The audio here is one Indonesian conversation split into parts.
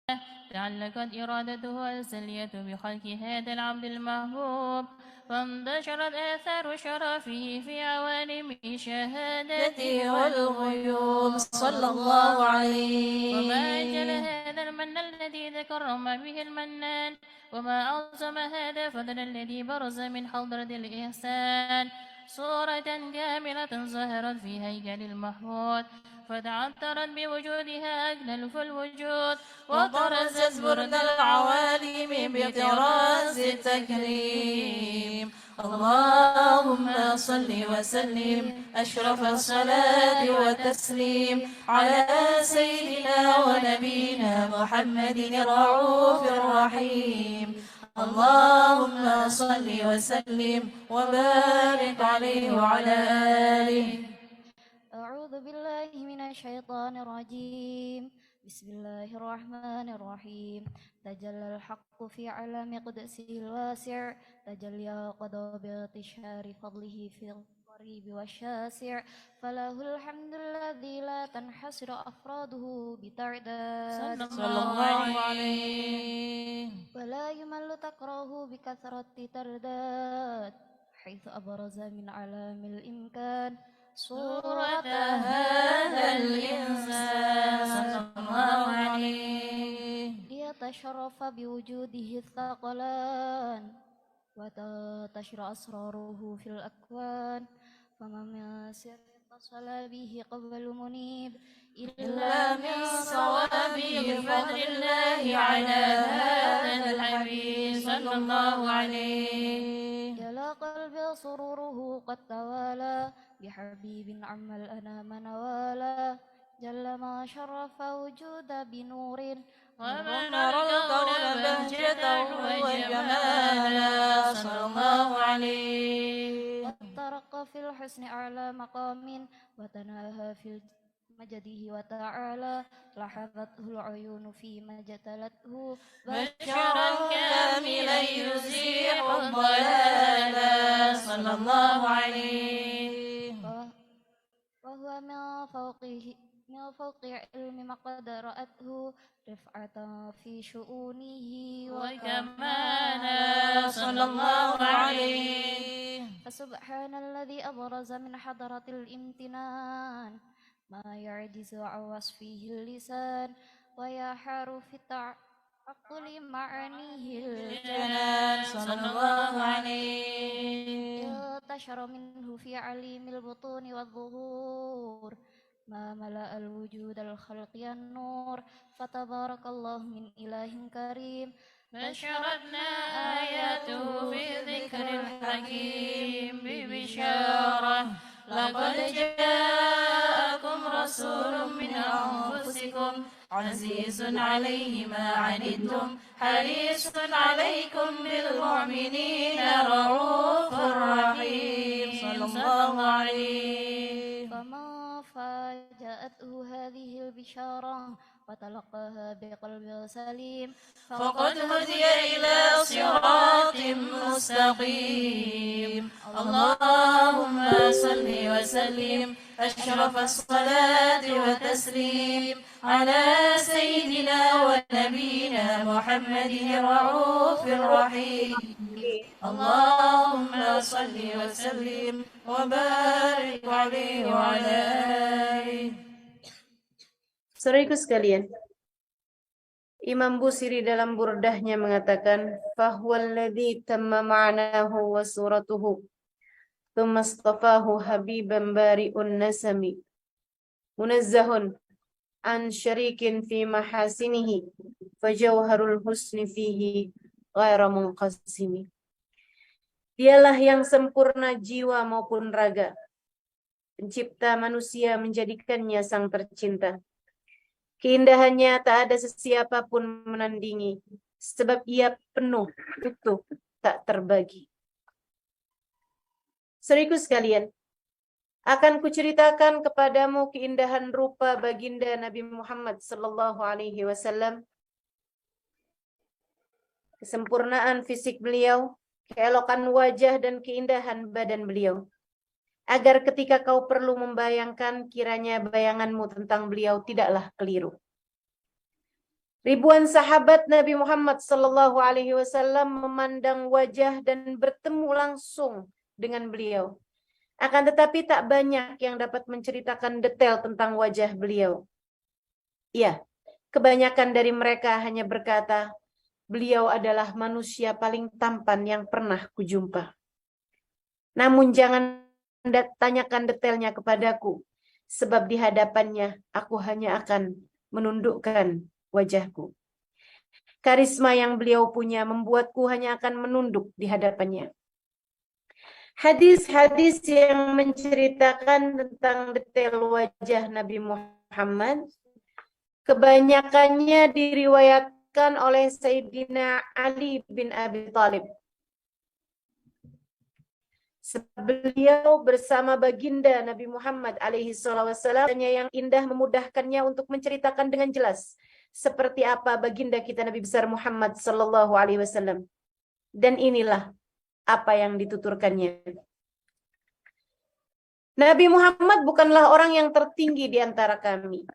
تعلقت إرادته السلية بخلق هذا العبد المحبوب، فانتشرت آثار شرفه في عوالم شهادته والغيوب صلى الله عليه. وما أجل هذا المن الذي تكرم به المنان، وما أعظم هذا فضل الذي برز من حضرة الإحسان، صورة كاملة ظهرت في هيكل المحمود، فتعطرت بوجودها أجل الوجود، وطرزت برد العوالم بطراز التكريم. اللهم صل وسلم أشرف الصلاة والتسليم على سيدنا ونبينا محمد الرؤوف الرحيم. اللهم صل وسلم وبارك عليه وعلى آله. أعوذ بالله من الشيطان الرجيم. بسم الله الرحمن الرحيم. تجلى الحق في علم قدسه الواسع، تجلى قضى بانتشار فضله في القريب والشاسع، فله الحمد الذي لا تنحصر أفراده بتعداد صلى الله عليه. ولا يمل تقرأه بكثرة ترداد، حيث أبرز من علام الإمكان صورة هذا الإنسان صلى الله عليه. ليتشرف بوجوده الثقلان، وتنتشر أسراره في الأكوان، فما من سر اتصل به قبل منيب إلا من صواب بفضل الله على هذا الحبيب صلى الله عليه. يلا قلبي سروره قد توالى بحبيب عم الأنام نوالا، جل ما شرف وجود بنور ومنر الكون بهجة وجمالا صلى الله عليه. واترق في الحسن أعلى مقام، وتناهى في مجده وتعالى، لاحظته العيون فيما جتلته بشرا كاملا يزيح الضلال صلى الله عليه. وهو من فوق علم ما قد رأته رفعة في شؤونه وكمالا صلى الله عليه. فسبحان الذي أبرز من حضرة الامتنان ما يعجز عن وصفه اللسان، ويحار في التعقل معانيه الجنان صلى الله عليه. انتشر منه في عليم البطون والظهور ما ملأ الوجود الخلق النور، فتبارك الله من إله كريم بشرتنا آياته في ذكر الحكيم ببشارة، لقد جاءكم رسول من أنفسكم عزيز عليه ما عنتم حريص عليكم بالمؤمنين رؤوف رحيم صلى الله عليه. فما فاجأته هذه البشارة وتلقاها بقلب سليم فقد هدي إلى صراط مستقيم. اللهم صل وسلم أشرف الصلاة والتسليم على سيدنا ونبينا محمد الرؤوف الرحيم. اللهم صل وسلم وبارك عليه وعلى آله. Saudaraku sekalian, Imam Busiri dalam burdahnya mengatakan, "Fahuwallazi tamma ma'nahu wa suratuhu, thumma istafahu habiban bari'un nasami, munazzahun an syarikin fi mahasinihi, fajawharul husni fihi ghaira munqasimi." Dialah yang sempurna jiwa maupun raga, pencipta manusia menjadikannya sang tercinta. Keindahannya tak ada sesiapa pun menandingi, sebab ia penuh, utuh, tak terbagi. Saudaraku sekalian, akan kuceritakan kepadamu keindahan rupa baginda Nabi Muhammad sallallahu alaihi wasallam, kesempurnaan fisik beliau, keelokan wajah dan keindahan badan beliau, agar ketika kau perlu membayangkan, kiranya bayanganmu tentang beliau tidaklah keliru. Ribuan sahabat Nabi Muhammad sallallahu alaihi wasallam memandang wajah dan bertemu langsung dengan beliau. Akan tetapi tak banyak yang dapat menceritakan detail tentang wajah beliau. Iya, kebanyakan dari mereka hanya berkata, beliau adalah manusia paling tampan yang pernah kujumpa. Namun jangan tanyakan detailnya kepadaku, sebab di hadapannya aku hanya akan menundukkan wajahku. Karisma yang beliau punya membuatku hanya akan menunduk di hadapannya. Hadis-hadis yang menceritakan tentang detail wajah Nabi Muhammad kebanyakannya diriwayatkan oleh Sayyidina Ali bin Abi Thalib. Beliau bersama baginda Nabi Muhammad alaihi wasallam yang indah memudahkannya untuk menceritakan dengan jelas seperti apa baginda kita Nabi besar Muhammad sallallahu alaihi wasallam. Dan inilah apa yang dituturkannya. Nabi Muhammad bukanlah orang yang tertinggi di antara kami.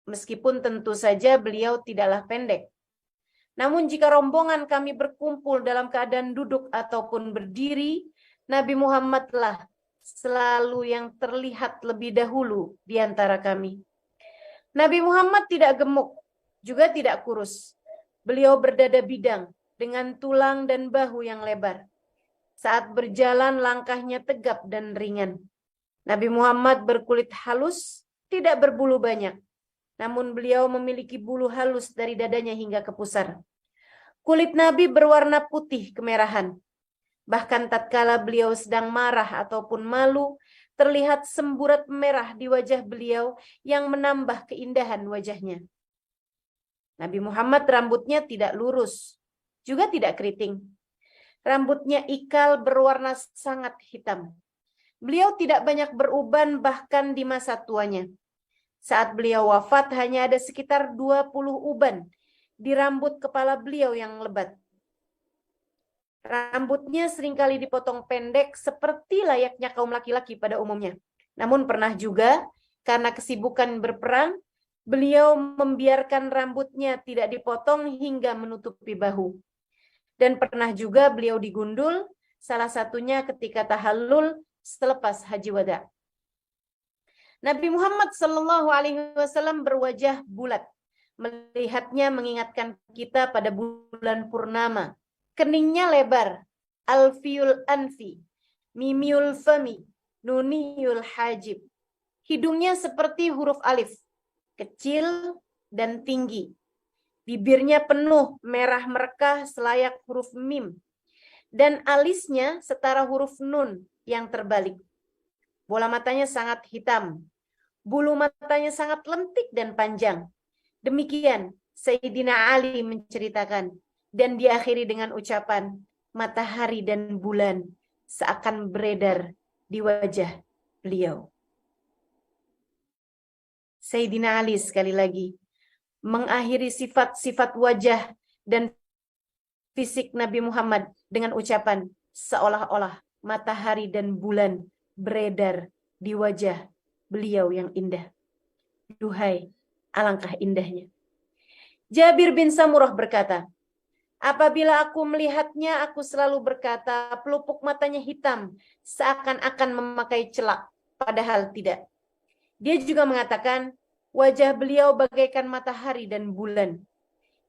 Meskipun tentu saja beliau tidaklah pendek. Namun jika rombongan kami berkumpul dalam keadaan duduk ataupun berdiri, Nabi Muhammadlah selalu yang terlihat lebih dahulu di antara kami. Nabi Muhammad tidak gemuk, juga tidak kurus. Beliau berdada bidang dengan tulang dan bahu yang lebar. Saat berjalan langkahnya tegap dan ringan. Nabi Muhammad berkulit halus, tidak berbulu banyak. Namun beliau memiliki bulu halus dari dadanya hingga ke pusar. Kulit Nabi berwarna putih kemerahan. Bahkan tatkala beliau sedang marah ataupun malu, terlihat semburat merah di wajah beliau yang menambah keindahan wajahnya. Nabi Muhammad rambutnya tidak lurus, juga tidak keriting. Rambutnya ikal berwarna sangat hitam. Beliau tidak banyak beruban bahkan di masa tuanya. Saat beliau wafat hanya ada sekitar 20 uban di rambut kepala beliau yang lebat. Rambutnya seringkali dipotong pendek seperti layaknya kaum laki-laki pada umumnya. Namun pernah juga karena kesibukan berperang, beliau membiarkan rambutnya tidak dipotong hingga menutupi bahu. Dan pernah juga beliau digundul, salah satunya ketika tahallul selepas haji wada. Nabi Muhammad sallallahu alaihi wasallam berwajah bulat. Melihatnya mengingatkan kita pada bulan purnama. Keningnya lebar, alfiul anfi, mimiul fami, nuniyul hajib. Hidungnya seperti huruf alif, kecil dan tinggi. Bibirnya penuh merah merekah selayak huruf mim. Dan alisnya setara huruf nun yang terbalik. Bola matanya sangat hitam. Bulu matanya sangat lentik dan panjang. Demikian Sayyidina Ali menceritakan. Dan diakhiri dengan ucapan, matahari dan bulan seakan beredar di wajah beliau. Sayyidina Ali sekali lagi mengakhiri sifat-sifat wajah dan fisik Nabi Muhammad dengan ucapan seolah-olah matahari dan bulan beredar di wajah beliau yang indah. Duhai, alangkah indahnya. Jabir bin Samurah berkata, apabila aku melihatnya, aku selalu berkata, pelupuk matanya hitam, seakan-akan memakai celak, padahal tidak. Dia juga mengatakan, wajah beliau bagaikan matahari dan bulan.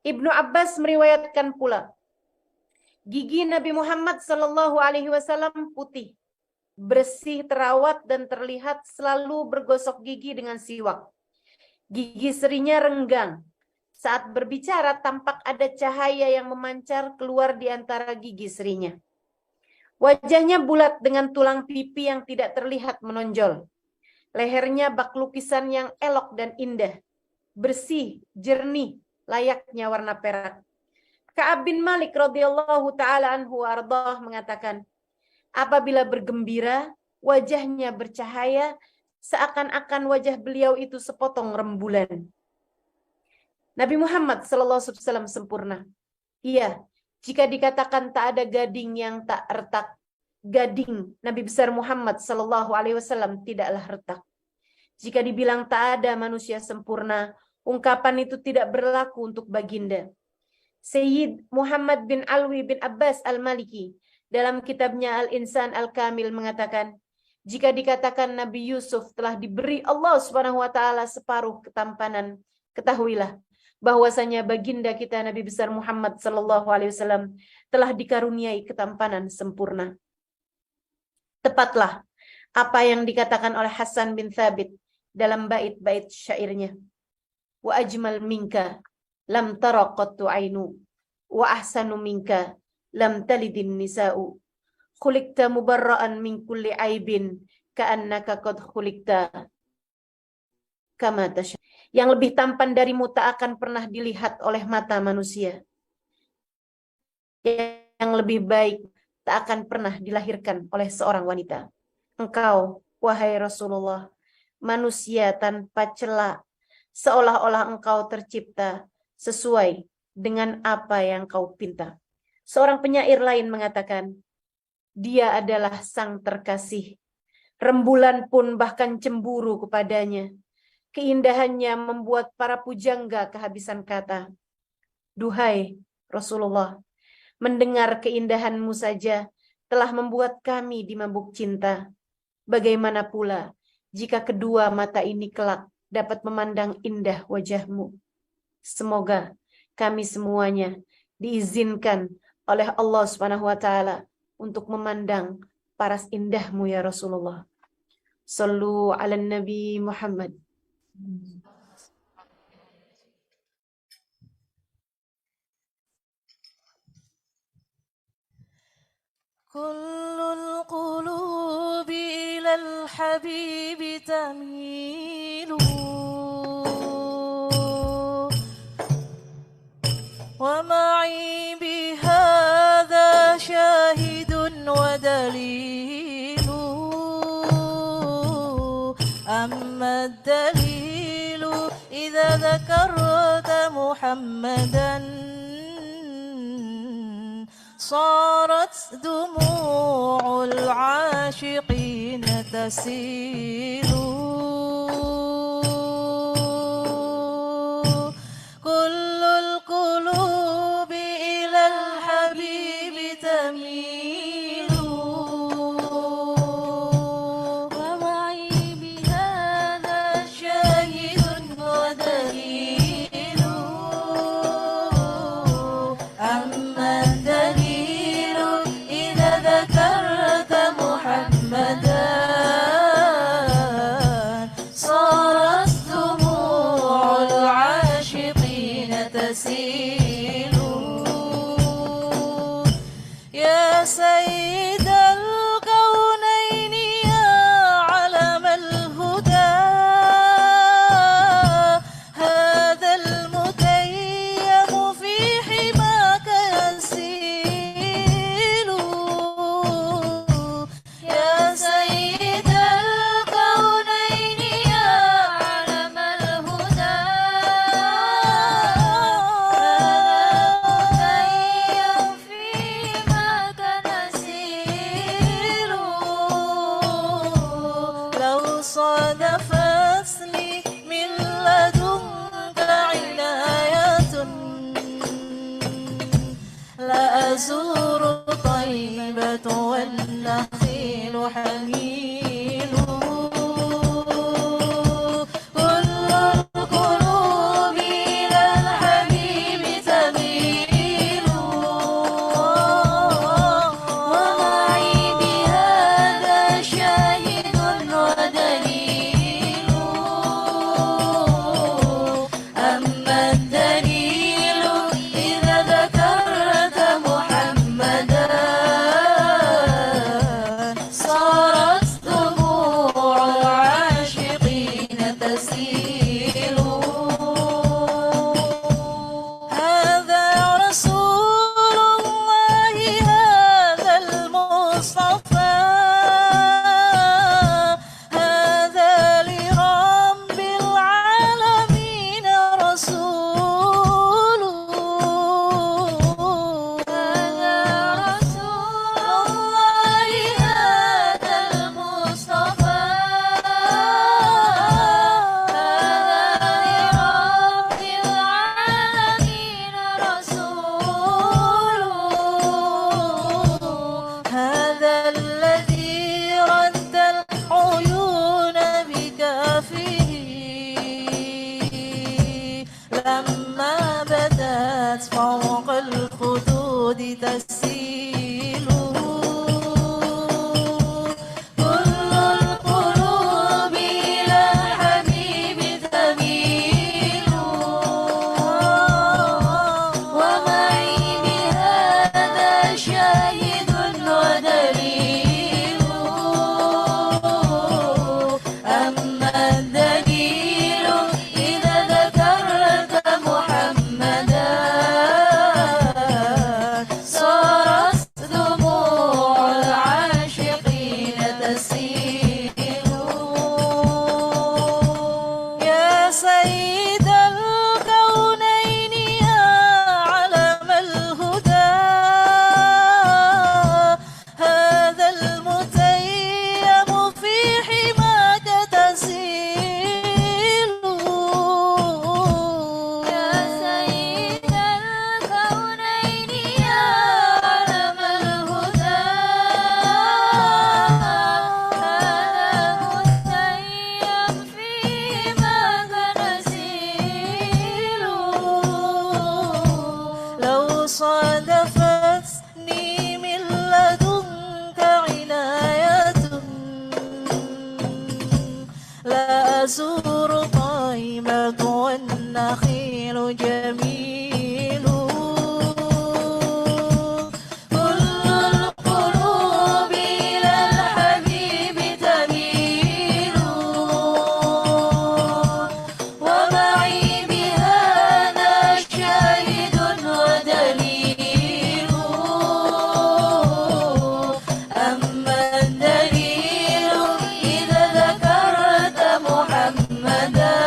Ibnu Abbas meriwayatkan pula, gigi Nabi Muhammad SAW putih, bersih, terawat, dan terlihat selalu bergosok gigi dengan siwak. Gigi serinya renggang. Saat berbicara tampak ada cahaya yang memancar keluar di antara gigi serinya. Wajahnya bulat dengan tulang pipi yang tidak terlihat menonjol. Lehernya bak lukisan yang elok dan indah. Bersih, jernih, layaknya warna perak. Ka'ab bin Malik radhiyallahu ta'ala anhu ardah mengatakan, apabila bergembira, wajahnya bercahaya, seakan-akan wajah beliau itu sepotong rembulan. Nabi Muhammad SAW sempurna. Iya, jika dikatakan tak ada gading yang tak retak, gading Nabi besar Muhammad SAW tidaklah retak. Jika dibilang tak ada manusia sempurna, ungkapan itu tidak berlaku untuk baginda. Sayyid Muhammad bin Alwi bin Abbas al-Maliki dalam kitabnya Al-Insan Al-Kamil mengatakan, jika dikatakan Nabi Yusuf telah diberi Allah Subhanahu wa taala separuh ketampanan, ketahuilah bahwasanya baginda kita Nabi besar Muhammad sallallahu alaihi wasallam telah dikaruniai ketampanan sempurna. Tepatlah apa yang dikatakan oleh Hasan bin Thabit dalam bait-bait syairnya. Wa ajmal minka lam tara qattu ainu wa ahsanu minka lam talidin nisa'u khuliqta mubarra'an min kulli aibin ka'annaka qad khuliqta kama tasha. Yang lebih tampan darimu tak akan pernah dilihat oleh mata manusia. Yang lebih baik tak akan pernah dilahirkan oleh seorang wanita. Engkau, wahai Rasulullah, manusia tanpa cela, seolah-olah engkau tercipta sesuai dengan apa yang kau pinta. Seorang penyair lain mengatakan, dia adalah sang terkasih. Rembulan pun bahkan cemburu kepadanya. Keindahannya membuat para pujangga kehabisan kata. Duhai Rasulullah, mendengar keindahanmu saja telah membuat kami dimabuk cinta. Bagaimana pula jika kedua mata ini kelak dapat memandang indah wajahmu. Semoga kami semuanya diizinkan oleh Allah Subhanahu wa taala untuk memandang paras indahmu ya Rasulullah. Sallu ala Nabi Muhammad. كل القلوب إلى الحبيب تميل ومعي بهذا شاهد ودليل أما الدليل إذا ذكرت محمدا صارت دموع العاشقين تسيل كل القلوب إلى الحبيب تميل ومعي بهذا شاهد ودليل أما الدليل إذا ذكرت محمدا صارت دموع العاشقين تسيل يا سيد الكونين يا علم الهدى هذا المتيم في حماك يسيل يا سيد الكونين يا علم الهدى المتيم في حماك نسيل لو صادفتني من لدنك عناية لأزور طيبة والنخيل حميل كل القلوب إلى الحبيب تميل ومعي بهذا شاهد ودليل أما الدليل إذا ذكرت محمدا صارت كانت فوق الخدود تسيل كل القلوب إلى الحبيب تميل ومعي بهذا شاهد ودليل أما الدليل إذا ذكرت محمدا صارت دموع العاشقين تسيل يا سيد الكونين يا علم الهدى هذا المتيم في حماك تسيل يا سيد الكونين يا علم الهدى لو صادفتني من لدنك عناية لا أزور طيبك والنخيل جميل كل القلوب إلى الحبيب تميل ومعي بهذا شاهد ودليل أما الدليل إذا ذكرت محمدا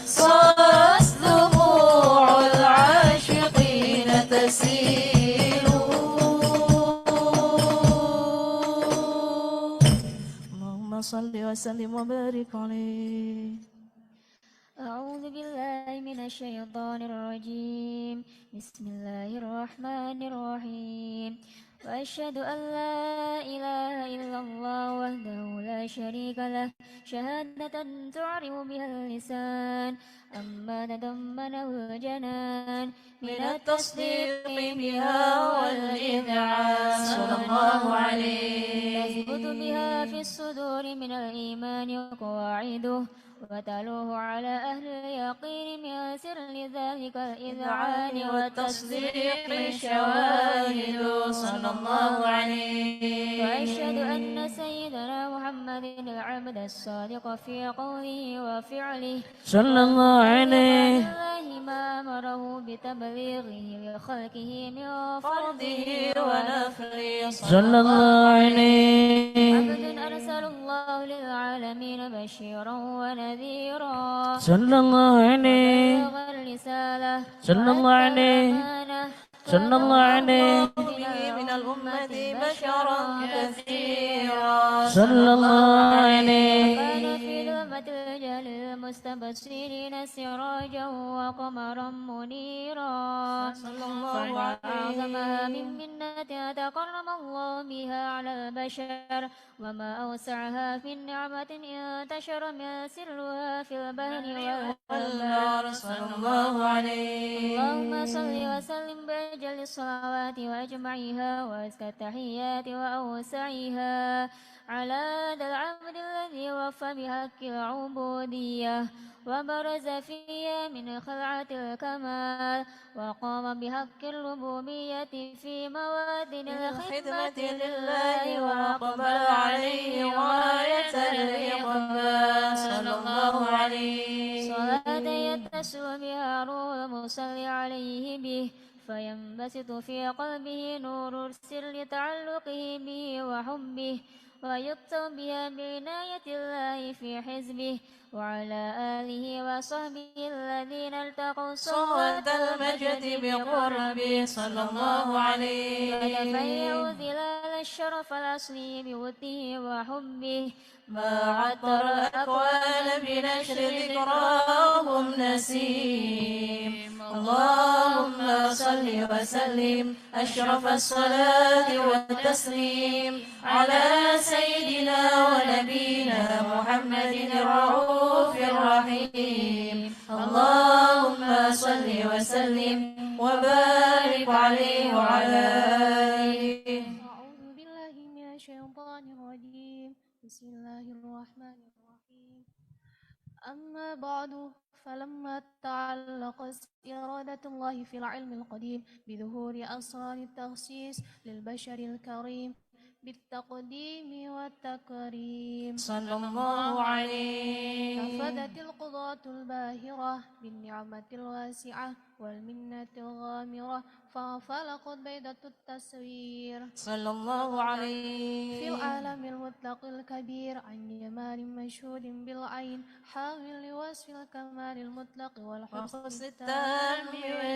صارت دموع العاشقين تسيل اللهم صل وسلم وبارك عليه أعوذ بالله من الشيطان الرجيم بسم الله الرحمن الرحيم وأشهد أن لا إله إلا الله وحده لا شريك له شهادة تعرف بها اللسان أما تضمنه الجنان من التصديق بها والإذعان صلى الله عليه تثبت بها في الصدور من الإيمان قواعده وتلوه على أهل اليقين من سر ذلك الإذعان والتصديق الشواهد صلى الله عليه وأشهد أن سيدنا محمد العبد الصادق في قوله وفعله صلى الله عليه الله ما أمره بتبليغه لخلقه من فرضه ونفله صلى الله عليه عبد أرسل الله للعالمين بشيرا ونذيرا صلى الله عليه بلغ الرسالة صلى الله عليه صلى الله عليه من الأمة بشرا كثيرا صلى الله عليه كان في ظلمة الجهل المستبصرين سراجا وقمرا منيرا صلى الله فأعظمها من منة تكرم الله بها على البشر وما أوسعها في نعمة انتشر من سرها في البحر والبحر صلى الله عليه اللهم صل وسلم بأجل الصلوات وأجمعها وأزكى التحيات وأوسعها على ذا العبد الذي وفى بحق العبودية وبرز فيها من خلعة الكمال وقام بحق الربوبية في موادن الخدمة لله وأقبل عليه غاية الإقبال صلى الله عليه صلاة يتصل بها روح المصلي عليه به فينبسط في قلبه نور السر تعلقه به وحبه ويكتب بها بعناية الله في حزبه وعلى آله وصحبه الذين التقوا صوت المجد بقربه صلى الله عليه وتفيأوا ظلال الشرف الأصلي بوده وحبه ما عطر الأكوان بنشر ذكراهم نسيم اللهم صل صل وسلم أشرف الصلاة والتسليم على سيدنا ونبينا محمد الرؤوف الرحيم اللهم صل وسلم وبارك عليه وعلى آله. أعوذ بالله من الشيطان الرجيم بسم الله الرحمن الرحيم أما بعد فلما تعلقت إرادة الله في العلم القديم بظهور أسرار التخصيص للبشر الكريم بالتقديم والتكريم صلى الله عليه. نفذت القضاة الباهرة بالنعمة الواسعة والمنة الغامرة فانفلقت بيضة التصوير صلى الله عليه. في العالم المطلق الكبير عن جمال مشهود بالعين حامل لوصف الكمال المطلق والحسن التام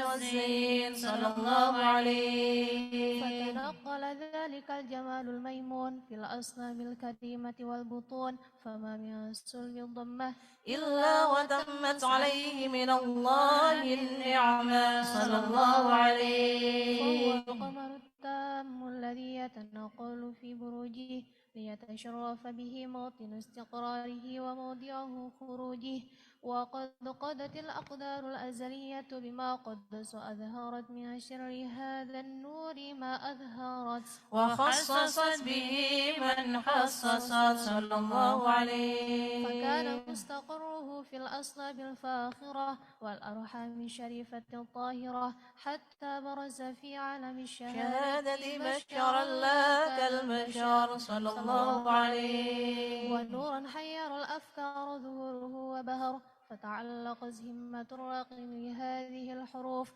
والزين صلى الله عليه. فتنقل ذلك الجمال الميمون في الأصنام الكريمة والبطون فما من صلب الضمة إلا وتمت عليه من الله النعمة صلى الله عليه. فهو القمر التام الذي يتنقل في بروجه ليتشرف به موطن استقراره وموضعه خروجه وقد قضت الأقدار الأزلية بما قدس أظهرت من شر هذا النور ما أظهرت وخصصت به من خصصت صلى الله عليه. فكان مستقره في الأصلاب الفاخرة والأرحام الشريفة الطاهرة حتى برز في عالم الشهادة شهادة بشرا لا كالبشر صلى الله عليه. ونورا حير الأفكار ظهوره وبهر فتعلق همة الراقم لهذه الحروف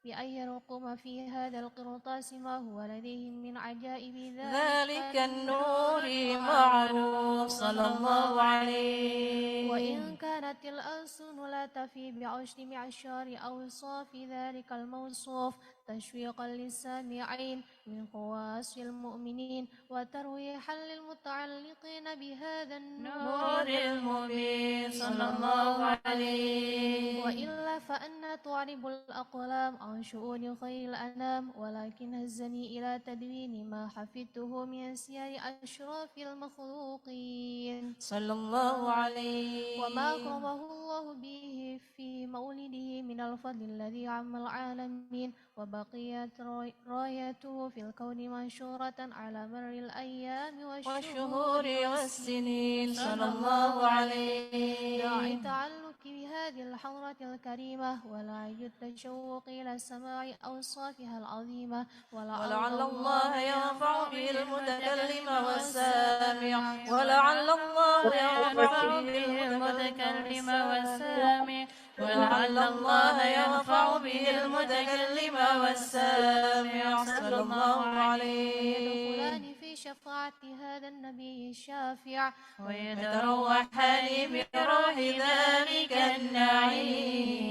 بأن يرقم في هذا القرطاس ما هو لديهم من عجائب ذلك النور معروف صلى الله عليه. وإن كانت الألسن لا تفي بعشر معشار أوصاف ذلك الموصوف تشويقا للسامعين من خواص المؤمنين وترويحا للمتعلقين بهذا نور المبين صلى الله عليه. وإلا فأن تعرب الأقلام عن شؤون خير الأنام ولكن هزني إلى تدوين ما حفظته من سير أشراف المخلوقين صلى الله عليه. وما أكرمه الله به في مولده من الفضل الذي عم العالمين وبقيت رايته في الكون منشورة على مر الأيام والشهور والسنين صلى الله عليه. داعي تعلق بهذه الحضرة الكريمة ولا يجد التشوق إلى سماع أوصافها العظيمة ولعل الله ينفع به المتكلم والسامع ولعل الله ينفع به المتكلم والسامع ولعل الله ينفع به المتكلم والسامع صلى الله عليه. يدخلان في شفاعة هذا النبي الشافع ويتروحان بروح ذلك النعيم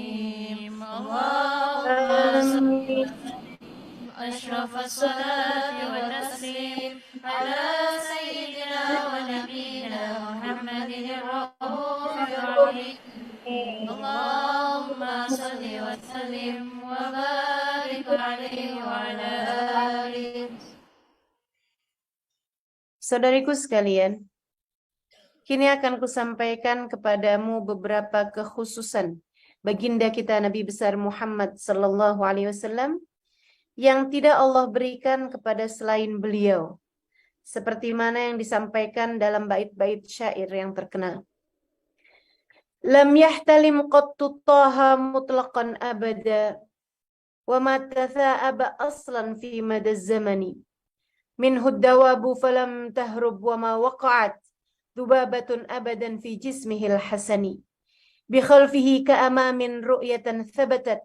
اللهم أشرف الصلاة والتسليم على سيدنا ونبينا محمد الرؤوف الرحيم اللهم صل وسلم وبارك عليه وعلى آله. Saudariku sekalian, kini akan kusampaikan kepadamu beberapa kekhususan baginda kita Nabi besar Muhammad sallallahu alaihi wasallam yang tidak Allah berikan kepada selain beliau, seperti mana yang disampaikan dalam bait-bait syair yang terkenal. Lam yahtalim qattu taha mutlaqan abada wa ma tatha'aba aslan fi mada zamani minhu ad-dawabu falam tahrub wa ma waqa'at dhubabatun abadan fi jismihi al-hasani bi khalfihi ka'amamin ru'yatan thabatat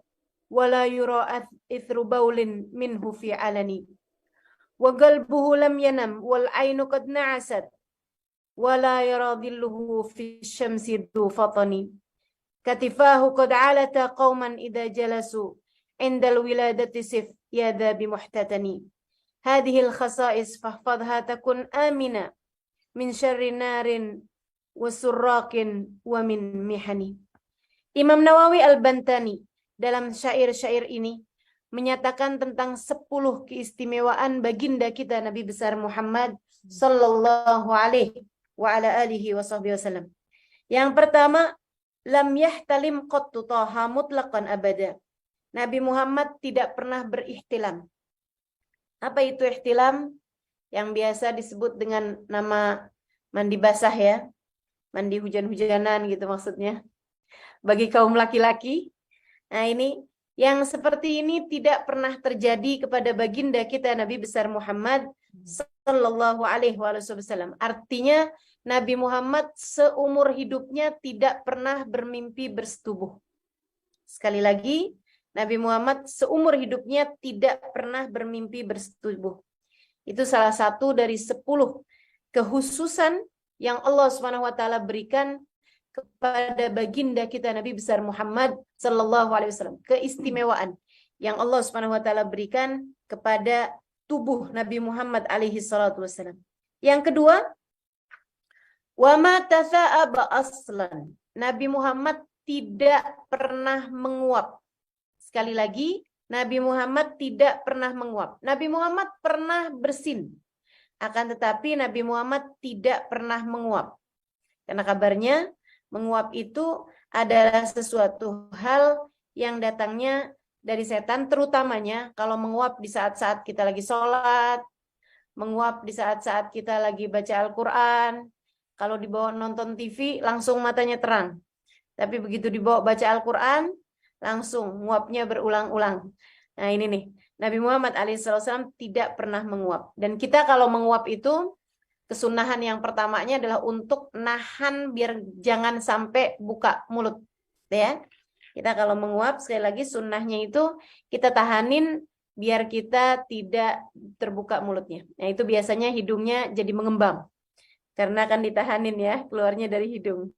wa la yura ithru bawlin minhu fi alani wa qalbuhu lam yanam wal aynu qad na'asat wa la yara dhilluhu fi syamsi dhu fatani katifahu qad alata qauman idha jalasu indal wiladati sif yadha bimuhtatani hadhil khasa'is fahfadha takun amina min syarri narin wa surraqin wa min mihani. Imam Nawawi Al-Bantani dalam syair-syair ini menyatakan tentang 10 keistimewaan baginda kita Nabi besar Muhammad sallallahu alaihi wa ala alihi wasallam. Yang pertama, lam yahtalim qattu taha mutlaqan abada. Nabi Muhammad tidak pernah berihtilam. Apa itu ihtilam? Yang biasa disebut dengan nama mandi basah ya. Mandi hujan-hujanan gitu maksudnya. Bagi kaum laki-laki. Nah ini, yang seperti ini tidak pernah terjadi kepada baginda kita Nabi besar Muhammad sallallahu alaihi wasallam. Artinya Nabi Muhammad seumur hidupnya tidak pernah bermimpi bersetubuh. Sekali lagi, Nabi Muhammad seumur hidupnya tidak pernah bermimpi bersetubuh. Itu salah satu dari 10 kehususan yang Allah SWT berikan kepada baginda kita Nabi besar Muhammad sallallahu alaihi wasallam. Keistimewaan yang Allah SWT berikan kepada tubuh Nabi Muhammad alaihi salatu wasallam. Yang kedua, wa ma tatha'aba aslan. Nabi Muhammad tidak pernah menguap. Sekali lagi, Nabi Muhammad tidak pernah menguap. Nabi Muhammad pernah bersin. Akan tetapi Nabi Muhammad tidak pernah menguap. Karena kabarnya menguap itu adalah sesuatu hal yang datangnya dari setan, terutamanya kalau menguap di saat-saat kita lagi sholat, menguap di saat-saat kita lagi baca Al-Quran. Kalau dibawa nonton TV, langsung matanya terang. Tapi begitu dibawa baca Al-Quran, langsung nguapnya berulang-ulang. Nah ini nih, Nabi Muhammad alaihissalam tidak pernah menguap. Dan kita kalau menguap itu, kesunahan yang pertamanya adalah untuk nahan biar jangan sampai buka mulut. Ya, kita kalau menguap, sekali lagi sunnahnya itu kita tahanin biar kita tidak terbuka mulutnya. Nah itu biasanya hidungnya jadi mengembang. Karena akan ditahanin ya, keluarnya dari hidung.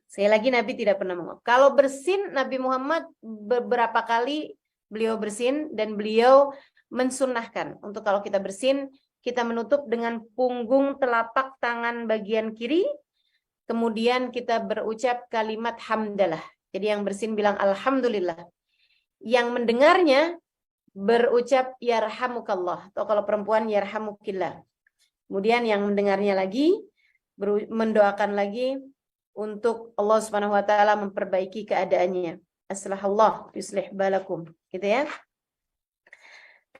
Sekali lagi Nabi tidak pernah menguap. Kalau bersin, Nabi Muhammad beberapa kali beliau bersin dan beliau mensunnahkan. Untuk kalau kita bersin, kita menutup dengan punggung telapak tangan bagian kiri. Kemudian kita berucap kalimat hamdalah. Jadi yang bersin bilang alhamdulillah. Yang mendengarnya berucap yarhamukallah. Atau kalau perempuan yarhamukillah. Kemudian yang mendengarnya lagi mendoakan lagi untuk Allah Subhanahu wa taala memperbaiki keadaannya. Aslahallah yuslih balakum. Gitu ya.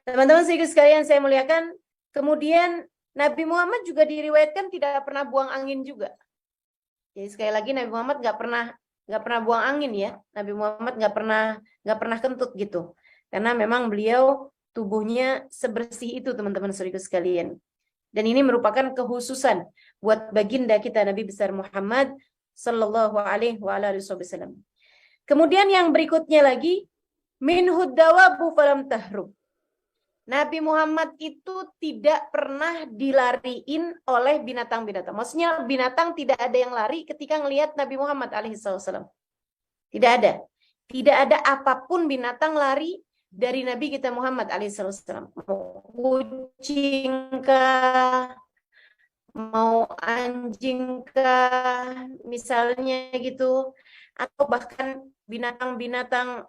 Teman-teman sekalian saya muliakan, kemudian Nabi Muhammad juga diriwayatkan tidak pernah buang angin juga. Jadi sekali lagi Nabi Muhammad nggak pernah buang angin ya. Nabi Muhammad nggak pernah kentut gitu. Karena memang beliau tubuhnya sebersih itu teman-teman sekalian. Dan ini merupakan kekhususan buat baginda kita Nabi besar Muhammad sallallahu alaihi wasallam. Kemudian yang berikutnya lagi, minhud dawabu falam tahrub. Nabi Muhammad itu tidak pernah dilariin oleh binatang-binatang. Maksudnya binatang tidak ada yang lari ketika ngelihat Nabi Muhammad alaihissalam. Tidak ada. Tidak ada apapun binatang lari dari Nabi kita Muhammad alaihissalam. Mau kucing kah, mau anjing kah, misalnya gitu. Atau bahkan binatang-binatang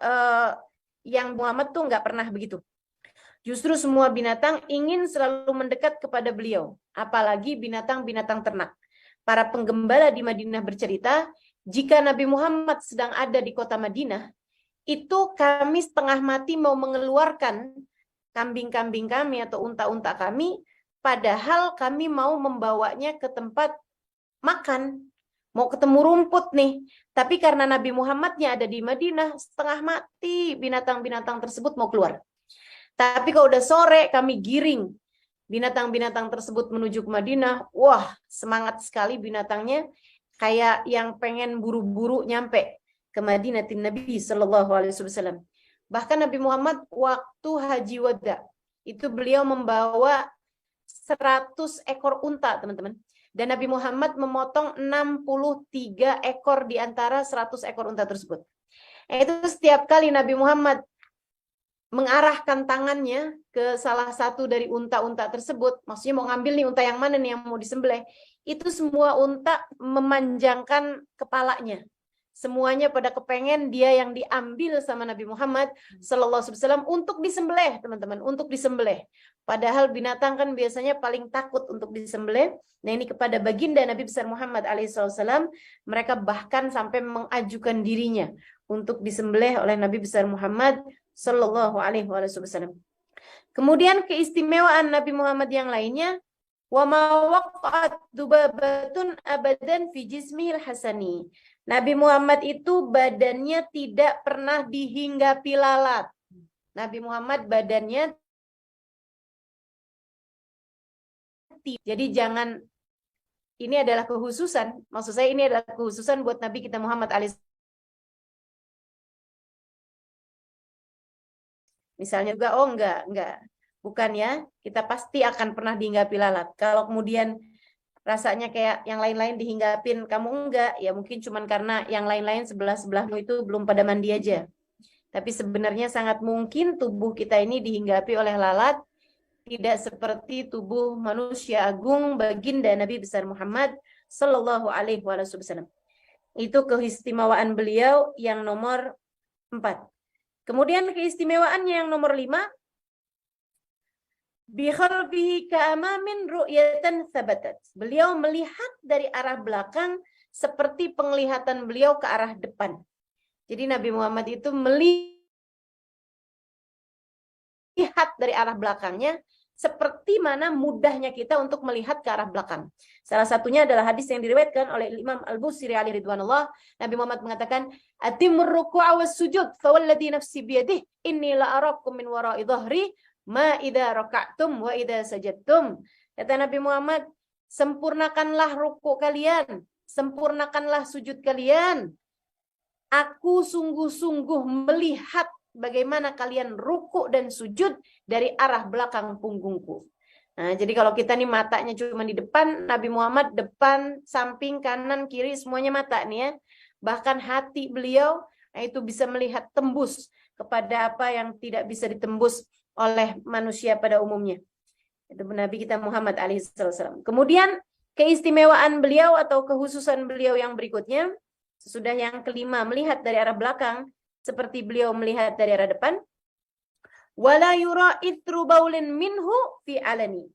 yang Muhammad tuh nggak pernah begitu. Justru semua binatang ingin selalu mendekat kepada beliau. Apalagi binatang-binatang ternak. Para penggembala di Madinah bercerita, jika Nabi Muhammad sedang ada di kota Madinah, itu kami setengah mati mau mengeluarkan kambing-kambing kami atau unta-unta kami, padahal kami mau membawanya ke tempat makan. Mau ketemu rumput nih. Tapi karena Nabi Muhammadnya ada di Madinah, setengah mati binatang-binatang tersebut mau keluar. Tapi kalau udah sore kami giring binatang-binatang tersebut menuju ke Madinah, wah semangat sekali binatangnya, kayak yang pengen buru-buru nyampe ke Madinatin Nabi Sallallahu Alaihi Wasallam. Bahkan Nabi Muhammad waktu Haji Wada itu beliau membawa 100 ekor unta teman-teman. Dan Nabi Muhammad memotong 63 ekor di antara 100 ekor unta tersebut. Itu setiap kali Nabi Muhammad mengarahkan tangannya ke salah satu dari unta-unta tersebut, maksudnya mau ngambil nih unta yang mana nih yang mau disembelih, itu semua unta memanjangkan kepalanya semuanya pada kepengen dia yang diambil sama Nabi Muhammad Sallallahu Alaihi Wasallam untuk disembelih, teman-teman, untuk disembelih. Padahal binatang kan biasanya paling takut untuk disembelih. Nah ini kepada baginda Nabi besar Muhammad Alaihissalam, mereka bahkan sampai mengajukan dirinya untuk disembelih oleh Nabi besar Muhammad Sallallahu Alaihi Wasallam. Kemudian keistimewaan Nabi Muhammad yang lainnya, wa ma waqa'at dubabatun abadan fi jismihil hasani. Nabi Muhammad itu badannya tidak pernah dihinggapi lalat. Nabi Muhammad badannya, jadi jangan, ini adalah kekhususan, maksud saya ini adalah kekhususan buat Nabi kita Muhammad alaihi. Misalnya juga, oh enggak, bukan ya, kita pasti akan pernah dihinggapi lalat. Kalau kemudian rasanya kayak yang lain-lain dihinggapin, kamu enggak, ya mungkin cuman karena yang lain-lain sebelah-sebelahmu itu belum pada mandi aja. Tapi sebenarnya sangat mungkin tubuh kita ini dihinggapi oleh lalat, tidak seperti tubuh manusia agung baginda Nabi besar Muhammad Sallallahu Alaihi Wasallam. Itu keistimewaan beliau yang nomor 4. Kemudian keistimewaannya yang nomor 5, bikhalfihi ka'amamin ru'yatan thabatat. Beliau melihat dari arah belakang seperti penglihatan beliau ke arah depan. Jadi Nabi Muhammad itu melihat dari arah belakangnya seperti mana mudahnya kita untuk melihat ke arah belakang. Salah satunya adalah hadis yang diriwayatkan oleh Imam Al-Busiri alaihi ridwanullah. Nabi Muhammad mengatakan, "Atimur ruku'a was sujud, fa walladhi nafsi biyadihi, inni la arakum min wara'i dhahri ma idza raka'tum wa idza sajadtum." Kata Nabi Muhammad, sempurnakanlah ruku kalian, sempurnakanlah sujud kalian. Aku sungguh-sungguh melihat bagaimana kalian ruku dan sujud dari arah belakang punggungku. Nah, jadi kalau kita nih matanya cuma di depan, Nabi Muhammad depan, samping, kanan, kiri, semuanya mata nih ya. Bahkan hati beliau itu bisa melihat tembus kepada apa yang tidak bisa ditembus oleh manusia pada umumnya. Itu Nabi kita Muhammad alaihissalam. Kemudian keistimewaan beliau atau kekhususan beliau yang berikutnya, sesudah yang kelima, melihat dari arah belakang seperti beliau melihat dari arah depan. Wala yura ithru baulin minhu fi alani.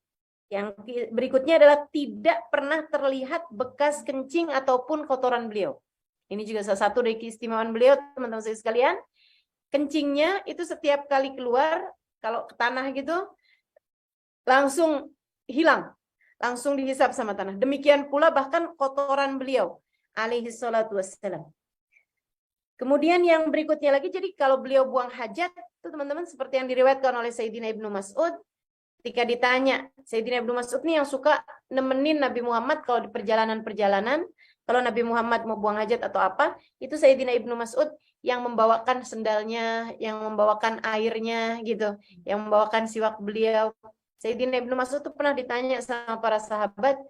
Yang berikutnya adalah tidak pernah terlihat bekas kencing ataupun kotoran beliau. Ini juga salah satu dari keistimewaan beliau, teman-teman saya sekalian. Kencingnya itu setiap kali keluar, kalau ke tanah gitu, langsung hilang. Langsung dihisap sama tanah. Demikian pula bahkan kotoran beliau alaihi salatu wassalam. Kemudian yang berikutnya lagi, jadi kalau beliau buang hajat, itu teman-teman seperti yang diriwayatkan oleh Sayyidina Ibnu Mas'ud, ketika ditanya, Sayyidina Ibnu Mas'ud ini yang suka nemenin Nabi Muhammad kalau di perjalanan-perjalanan, kalau Nabi Muhammad mau buang hajat atau apa, itu Sayyidina Ibnu Mas'ud yang membawakan sendalnya, yang membawakan airnya gitu, yang membawakan siwak beliau. Sayyidina Ibnu Mas'ud tuh pernah ditanya sama para sahabat,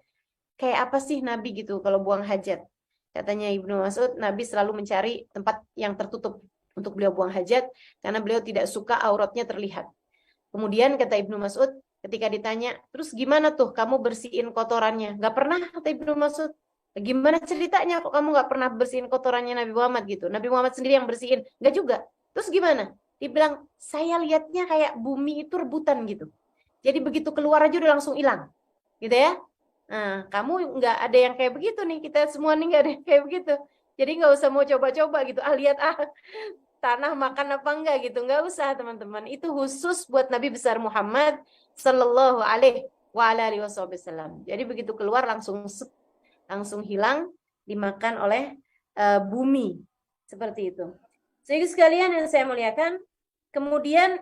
kayak apa sih Nabi gitu kalau buang hajat? Katanya Ibnu Mas'ud, Nabi selalu mencari tempat yang tertutup untuk beliau buang hajat, karena beliau tidak suka auratnya terlihat. Kemudian kata Ibnu Mas'ud, ketika ditanya, terus gimana tuh kamu bersihin kotorannya? Gak pernah, kata Ibnu Mas'ud. Gimana ceritanya kok kamu gak pernah bersihin kotorannya Nabi Muhammad gitu? Nabi Muhammad sendiri yang bersihin? Gak juga. Terus gimana? Dibilang, saya lihatnya kayak bumi itu rebutan gitu. Jadi begitu keluar aja udah langsung hilang. Gitu ya. Nah, kamu nggak ada yang kayak begitu nih, kita semua nih nggak ada yang kayak begitu. Jadi nggak usah mau coba-coba gitu, lihat tanah makan apa enggak gitu, nggak usah teman-teman. Itu khusus buat Nabi besar Muhammad Sallallahu Alaihi Wasallam. Jadi begitu keluar langsung hilang, dimakan oleh bumi seperti itu. Sehingga sekalian yang saya muliakan, kemudian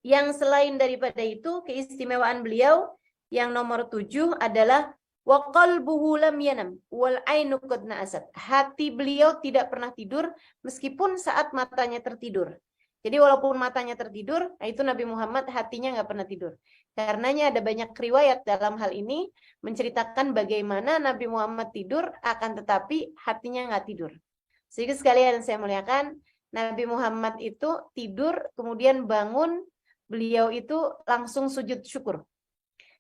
yang selain daripada itu keistimewaan beliau. Yang nomor 7 adalah wa qalbuhu lam yanam wal ainu qad na'asat. Hati beliau tidak pernah tidur meskipun saat matanya tertidur. Jadi walaupun matanya tertidur, itu Nabi Muhammad hatinya nggak pernah tidur. Karenanya ada banyak riwayat dalam hal ini menceritakan bagaimana Nabi Muhammad tidur akan tetapi hatinya nggak tidur. Sehingga sekalian saya muliakan, Nabi Muhammad itu tidur kemudian bangun, beliau itu langsung sujud syukur.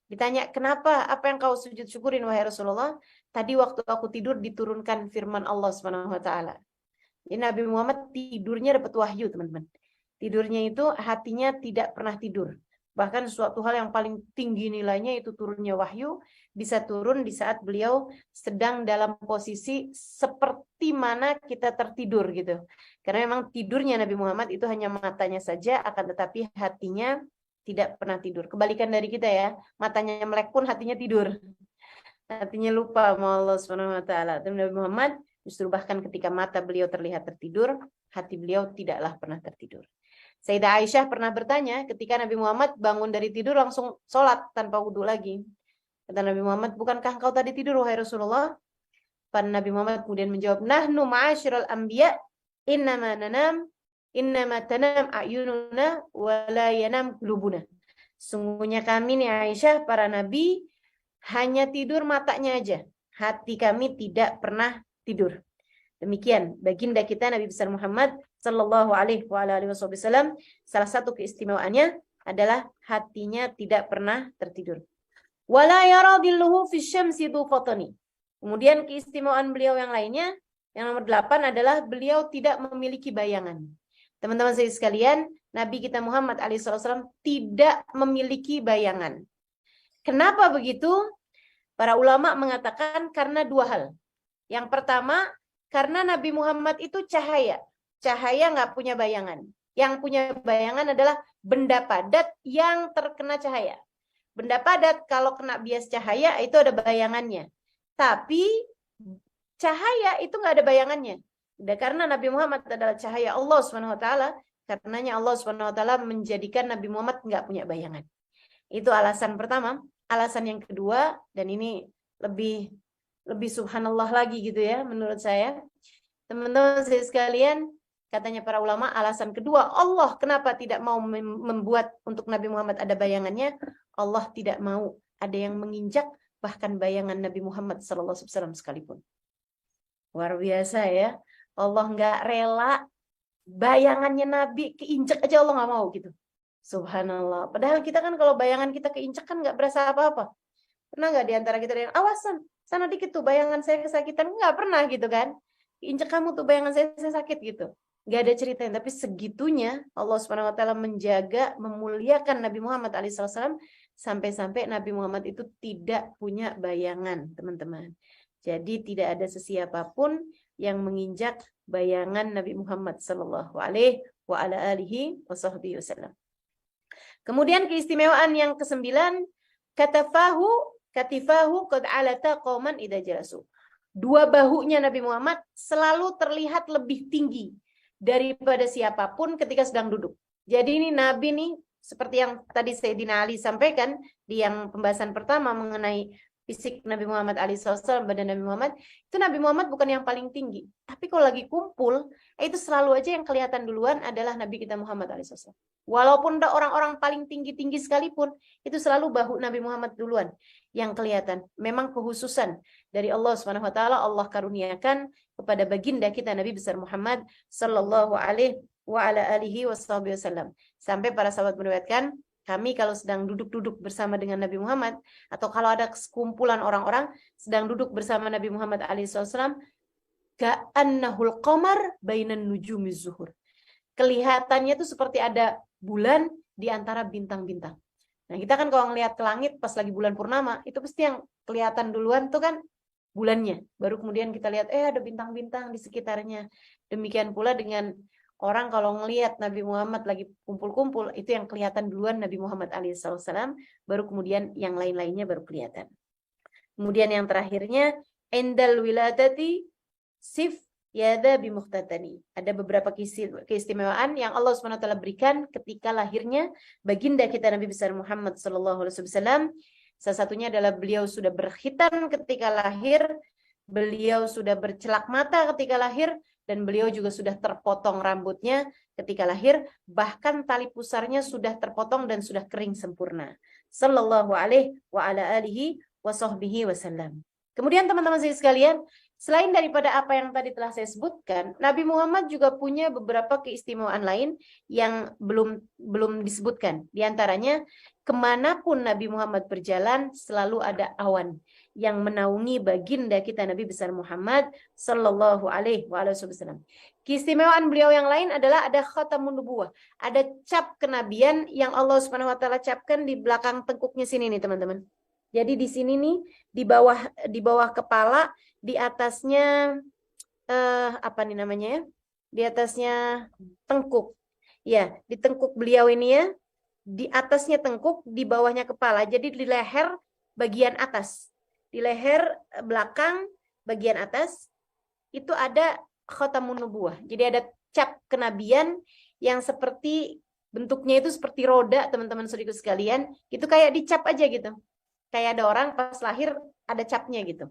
Ditanya, kenapa? Apa yang kau sujud syukurin, wahai Rasulullah? tadi waktu aku tidur diturunkan firman Allah Subhanahu wa taala. Jadi Nabi Muhammad tidurnya dapat wahyu, teman-teman. Tidurnya itu hatinya tidak pernah tidur. Bahkan suatu hal yang paling tinggi nilainya itu turunnya wahyu, bisa turun di saat beliau sedang dalam posisi seperti mana kita tertidur gitu. Karena memang tidurnya Nabi Muhammad itu hanya matanya saja, akan tetapi hatinya tidak pernah tidur. Kebalikan dari kita ya, matanya melek pun hatinya tidur. Hatinya lupa sama Allah Subhanahu wa taala. Dan Nabi Muhammad justru bahkan ketika mata beliau terlihat tertidur, hati beliau tidaklah pernah tertidur. Sayyidah Aisyah pernah bertanya ketika Nabi Muhammad bangun dari tidur langsung sholat tanpa wudhu lagi. Kata Nabi Muhammad, bukankah engkau tadi tidur wahai Rasulullah? Pan Nabi Muhammad kemudian menjawab, nahnu ma'asyiral anbiya innama tanam a'yununa wa la yanam qulubuna. Sungguhnya kami nih Aisyah, para nabi, hanya tidur matanya aja. Hati kami tidak pernah tidur. Demikian baginda kita Nabi besar Muhammad sallallahu alaihi wasallam, salah satu keistimewaannya adalah hatinya tidak pernah tertidur. Wala yara dhilluhu fi syamsi dufatani. Kemudian keistimewaan beliau yang lainnya, yang nomor 8 adalah beliau tidak memiliki bayangan. Teman-teman saya sekalian, Nabi kita Muhammad alaihi wasallam tidak memiliki bayangan. Kenapa begitu? Para ulama mengatakan karena dua hal. Yang pertama, karena Nabi Muhammad itu cahaya. Cahaya nggak punya bayangan. Yang punya bayangan adalah benda padat yang terkena cahaya. Benda padat kalau kena bias cahaya itu ada bayangannya. Tapi cahaya itu nggak ada bayangannya. Karena Nabi Muhammad adalah cahaya Allah Subhanahu wa taala, karenanya Allah Subhanahu wa taala menjadikan Nabi Muhammad nggak punya bayangan. Itu alasan pertama. Alasan yang kedua, dan ini lebih subhanallah lagi gitu ya menurut saya. Teman-teman saya sekalian, katanya para ulama, alasan kedua, Allah kenapa tidak mau membuat untuk Nabi Muhammad ada bayangannya? Allah tidak mau ada yang menginjak bahkan bayangan Nabi Muhammad SAW sekalipun. Luar biasa ya. Allah nggak rela bayangannya Nabi keinjak aja, Allah nggak mau gitu. Subhanallah. Padahal kita kan kalau bayangan kita keinjak kan nggak berasa apa-apa. Pernah nggak diantara kita yang awasan sana dikit tuh bayangan saya kesakitan? Nggak pernah gitu kan? Injek kamu tuh bayangan saya sakit gitu. Nggak ada ceritanya. Tapi segitunya Allah Subhanahu Wa Taala menjaga, memuliakan Nabi Muhammad alaihissalam sampai-sampai Nabi Muhammad itu tidak punya bayangan, teman-teman. Jadi tidak ada sesiapapun yang menginjak bayangan Nabi Muhammad sallallahu alaihi wasallam. Kemudian keistimewaan yang ke-9, katifahu qad alata qauman idza jalasu. Dua bahunya Nabi Muhammad selalu terlihat lebih tinggi daripada siapapun ketika sedang duduk. Jadi ini Nabi nih, seperti yang tadi Sayyidina Ali sampaikan di yang pembahasan pertama mengenai fisik Nabi Muhammad alaihissalam, badan Nabi Muhammad, itu Nabi Muhammad bukan yang paling tinggi. Tapi kalau lagi kumpul, itu selalu aja yang kelihatan duluan adalah Nabi kita Muhammad alaihissalam. Walaupun ada orang-orang paling tinggi-tinggi sekalipun, itu selalu bahu Nabi Muhammad duluan yang kelihatan. Memang kekhususan dari Allah Subhanahu wa taala, Allah karuniakan kepada baginda kita Nabi besar Muhammad sallallahu alaihi wasallam. Sampai para sahabat meriwayatkan, kami kalau sedang duduk-duduk bersama dengan Nabi Muhammad, atau kalau ada sekumpulan orang-orang sedang duduk bersama Nabi Muhammad alaihissalam, ka'annahul qamar bainan nujumiz zuhur. Kelihatannya itu seperti ada bulan di antara bintang-bintang. Nah, kita kan kalau ngelihat ke langit pas lagi bulan purnama, itu pasti yang kelihatan duluan tuh kan bulannya. Baru kemudian kita lihat, ada bintang-bintang di sekitarnya. Demikian pula dengan orang kalau ngelihat Nabi Muhammad lagi kumpul-kumpul, itu yang kelihatan duluan Nabi Muhammad alaihissalam, baru kemudian yang lain-lainnya baru kelihatan. Kemudian yang terakhirnya, endal wiladati sif yada bimuhtatani. Ada beberapa keistimewaan yang Allah SWT berikan ketika lahirnya baginda kita Nabi besar Muhammad SAW. Salah satunya adalah beliau sudah berkhitan ketika lahir, beliau sudah bercelak mata ketika lahir, dan beliau juga sudah terpotong rambutnya ketika lahir, bahkan tali pusarnya sudah terpotong dan sudah kering sempurna. Sallallahu alaihi wasallam. Kemudian teman-teman saya sekalian, selain daripada apa yang tadi telah saya sebutkan, Nabi Muhammad juga punya beberapa keistimewaan lain yang belum disebutkan. Di antaranya, kemanapun Nabi Muhammad berjalan selalu ada awan yang menaungi baginda kita Nabi besar Muhammad sallallahu alaihi wasallam. Keistimewaan beliau yang lain adalah ada khatamun nubuwah, ada cap kenabian yang Allah Subhanahu wa taala capkan di belakang tengkuknya sini nih, teman-teman. Jadi di sini nih di bawah kepala, di atasnya apa nih namanya ya? Di atasnya tengkuk. Ya, di tengkuk beliau ini ya. Di atasnya tengkuk, di bawahnya kepala. Jadi di leher bagian atas. Di leher belakang bagian atas itu ada khatamun nubuwah. Jadi ada cap kenabian yang seperti bentuknya itu seperti roda, teman-teman saudaraku sekalian. Itu kayak dicap aja gitu. Kayak ada orang pas lahir ada capnya gitu.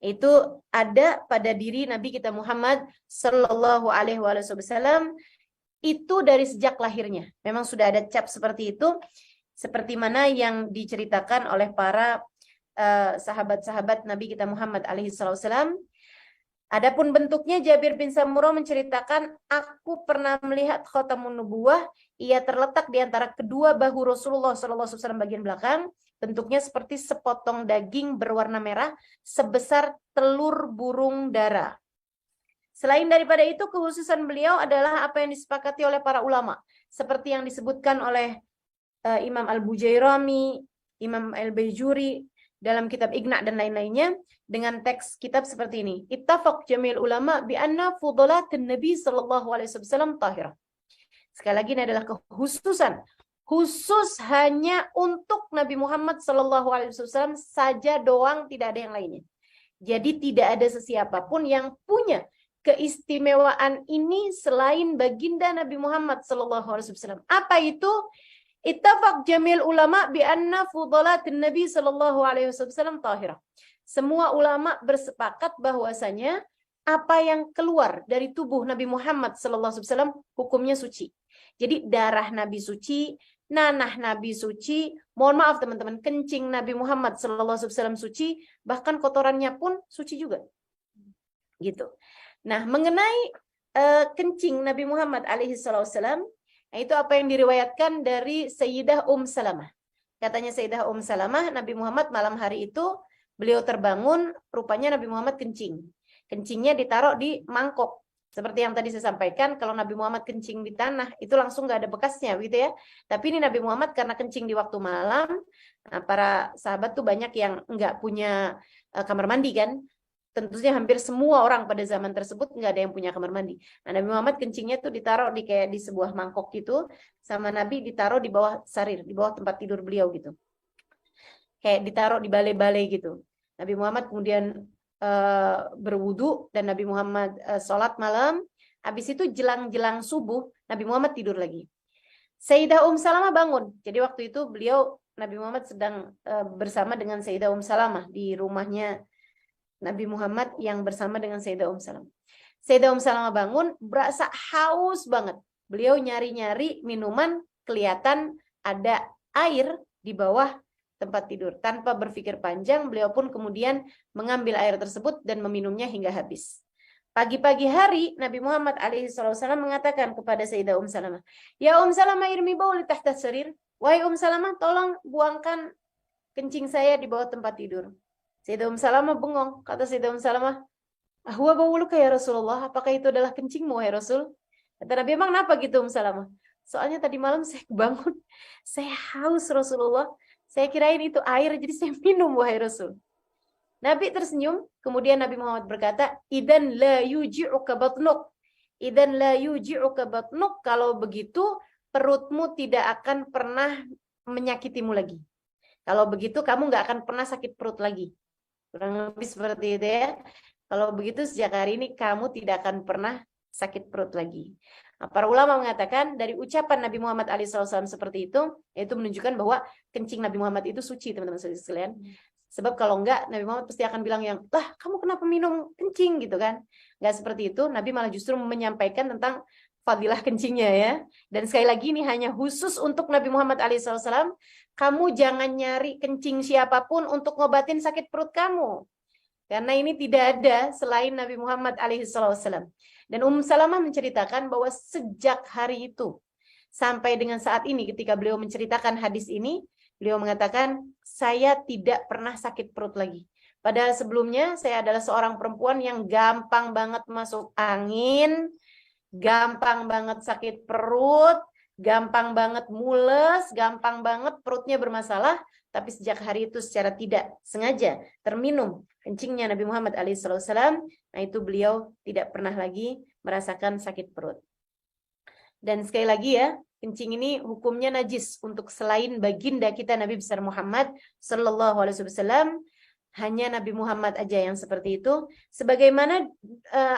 Itu ada pada diri Nabi kita Muhammad sallallahu alaihi wasallam itu dari sejak lahirnya. Memang sudah ada cap seperti itu, seperti mana yang diceritakan oleh para sahabat-sahabat Nabi kita Muhammad alaihi wasallam. Adapun bentuknya, Jabir bin Samurah menceritakan, aku pernah melihat khatamun nubuwah, ia terletak di antara kedua bahu Rasulullah SAW bagian belakang, bentuknya seperti sepotong daging berwarna merah sebesar telur burung dara. Selain daripada itu, kekhususan beliau adalah apa yang disepakati oleh para ulama, seperti yang disebutkan oleh Imam Al-Bujairami, Imam Al-Bajuri dalam kitab Ighna dan lain-lainnya, dengan teks kitab seperti ini. Ittafaq jamil ulama bi anna fudalatun Nabi sallallahu alaihi wasallam tahirah. Sekali lagi ini adalah kekhususan, khusus hanya untuk Nabi Muhammad sallallahu alaihi wasallam saja doang, tidak ada yang lainnya. Jadi tidak ada sesiapa pun yang punya keistimewaan ini selain baginda Nabi Muhammad sallallahu alaihi wasallam. Apa itu? Ittafaq jamil ulama bi anna fudalatun Nabi sallallahu alaihi wasallam tahirah. Semua ulama bersepakat bahwasanya apa yang keluar dari tubuh Nabi Muhammad SAW hukumnya suci. Jadi darah Nabi suci, nanah Nabi suci, mohon maaf teman-teman, kencing Nabi Muhammad SAW suci, bahkan kotorannya pun suci juga. Gitu. Nah, mengenai kencing Nabi Muhammad SAW, itu apa yang diriwayatkan dari Sayyidah Salamah. Katanya Sayyidah Salamah, Nabi Muhammad malam hari itu beliau terbangun, rupanya Nabi Muhammad kencing. Kencingnya ditaruh di mangkok. Seperti yang tadi saya sampaikan, kalau Nabi Muhammad kencing di tanah, itu langsung nggak ada bekasnya, gitu ya. Tapi ini Nabi Muhammad karena kencing di waktu malam, nah, para sahabat tuh banyak yang nggak punya kamar mandi kan. Tentunya hampir semua orang pada zaman tersebut nggak ada yang punya kamar mandi. Nah, Nabi Muhammad kencingnya tuh ditaruh di kayak di sebuah mangkok gitu, sama Nabi ditaruh di bawah sarir, di bawah tempat tidur beliau gitu. Kayak ditaruh di balai-balai gitu. Nabi Muhammad kemudian berwudu dan Nabi Muhammad sholat malam. Habis itu jelang-jelang subuh Nabi Muhammad tidur lagi. Sayyidah Salamah bangun. Jadi waktu itu beliau Nabi Muhammad sedang bersama dengan Sayyidah Salamah di rumahnya Nabi Muhammad yang bersama dengan Sayyidah Salamah. Sayyidah Salamah bangun, berasa haus banget. Beliau nyari-nyari minuman, kelihatan ada air di bawah tempat tidur. Tanpa berpikir panjang, beliau pun kemudian mengambil air tersebut dan meminumnya hingga habis. Pagi-pagi hari, Nabi Muhammad SAW mengatakan kepada Sayyidah Salamah, "Ya Salamah, irmi bauli tahta sarir." Wahai Salamah, tolong buangkan kencing saya di bawah tempat tidur. Sayyidah Salamah bengong. Kata Sayyidah Salamah, "Ahwa bauluka ya Rasulullah, apakah itu adalah kencingmu, wahai Rasul?" Kata Nabi, "Emang kenapa gitu Salamah?" "Soalnya tadi malam saya bangun, saya haus Rasulullah. Saya kirain itu air, jadi saya minum, wahai Rasul." Nabi tersenyum, kemudian Nabi Muhammad berkata, "Idan la yuji'uka batnuk." Idan la yuji'uka batnuk, kalau begitu perutmu tidak akan pernah menyakitimu lagi. Kalau begitu kamu nggak akan pernah sakit perut lagi. Kurang lebih seperti itu ya. Kalau begitu sejak hari ini kamu tidak akan pernah sakit perut lagi. Nah, para ulama mengatakan dari ucapan Nabi Muhammad SAW seperti itu menunjukkan bahwa kencing Nabi Muhammad itu suci, teman-teman sekalian. Sebab kalau enggak, Nabi Muhammad pasti akan bilang yang, "Lah, kamu kenapa minum kencing?" gitu kan. Enggak seperti itu, Nabi malah justru menyampaikan tentang fadilah kencingnya ya. Dan sekali lagi ini hanya khusus untuk Nabi Muhammad SAW. Kamu jangan nyari kencing siapapun untuk ngobatin sakit perut kamu. Karena ini tidak ada selain Nabi Muhammad SAW. Dan Salamah menceritakan bahwa sejak hari itu sampai dengan saat ini ketika beliau menceritakan hadis ini, Beliau mengatakan, saya tidak pernah sakit perut lagi. Padahal sebelumnya saya adalah seorang perempuan yang gampang banget masuk angin, gampang banget sakit perut, gampang banget mules, gampang banget perutnya bermasalah. Tapi sejak hari itu secara tidak sengaja terminum kencingnya Nabi Muhammad SAW, nah itu beliau tidak pernah lagi merasakan sakit perut. Dan sekali lagi ya, kencing ini hukumnya najis untuk selain baginda kita Nabi besar Muhammad sallallahu alaihi wasallam, hanya Nabi Muhammad aja yang seperti itu. Sebagaimana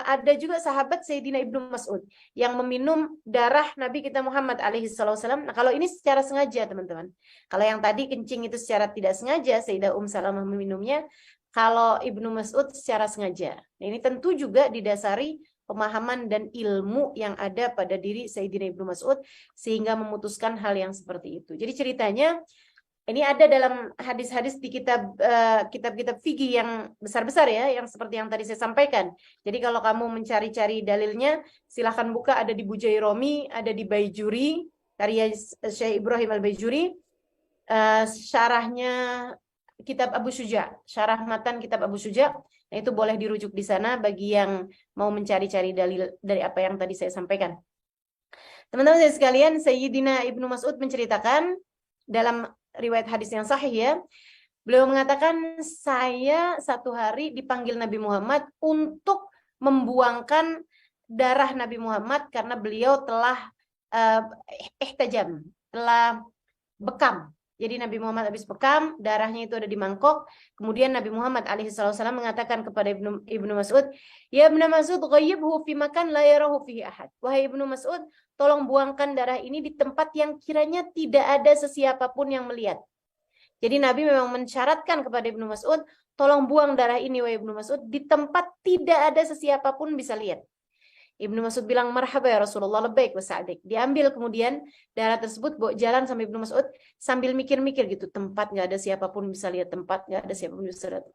ada juga sahabat Sayyidina Ibnu Mas'ud yang meminum darah Nabi kita Muhammad alaihi wasallam. Nah, kalau ini secara sengaja, teman-teman. Kalau yang tadi kencing itu secara tidak sengaja, Sayyidah Salamah meminumnya. Kalau Ibnu Mas'ud secara sengaja. Nah, ini tentu juga didasari pemahaman dan ilmu yang ada pada diri Sayyidina Ibnu Mas'ud sehingga memutuskan hal yang seperti itu. Jadi ceritanya ini ada dalam hadis-hadis di kitab-kitab fikih yang besar-besar ya, yang seperti yang tadi saya sampaikan. Jadi kalau kamu mencari-cari dalilnya, silahkan buka, ada di Bujairromi, ada di Baijuri, karya Syekh Ibrahim Al-Baijuri, syarahnya kitab Abu Syuja, syarah matan kitab Abu Syuja. Nah, itu boleh dirujuk di sana bagi yang mau mencari-cari dalil dari apa yang tadi saya sampaikan. Teman-teman sekalian, Sayyidina Ibnu Mas'ud menceritakan dalam riwayat hadis yang sahih ya, beliau mengatakan, saya satu hari dipanggil Nabi Muhammad untuk membuangkan darah Nabi Muhammad karena beliau telah ihtajam, telah bekam. Jadi Nabi Muhammad habis bekam, darahnya itu ada di mangkok. Kemudian Nabi Muhammad alaihissalam mengatakan kepada Ibnu Mas'ud, "Ya Ibnu Mas'ud, ghayyibhu fi makan la yarahu fihi ahad." Wahai Ibnu Mas'ud, tolong buangkan darah ini di tempat yang kiranya tidak ada sesiapapun yang melihat. Jadi Nabi memang mensyaratkan kepada Ibnu Mas'ud, tolong buang darah ini wahai Ibnu Mas'ud di tempat tidak ada sesiapapun bisa lihat. Ibnu Mas'ud bilang, marhaba ya Rasulullah, labbaik wa sa'dik. Diambil kemudian darah tersebut, bawa jalan sampai Ibnu Mas'ud sambil mikir-mikir gitu, tempat nggak ada siapapun bisa lihat, tempat nggak ada siapapun bisa lihat.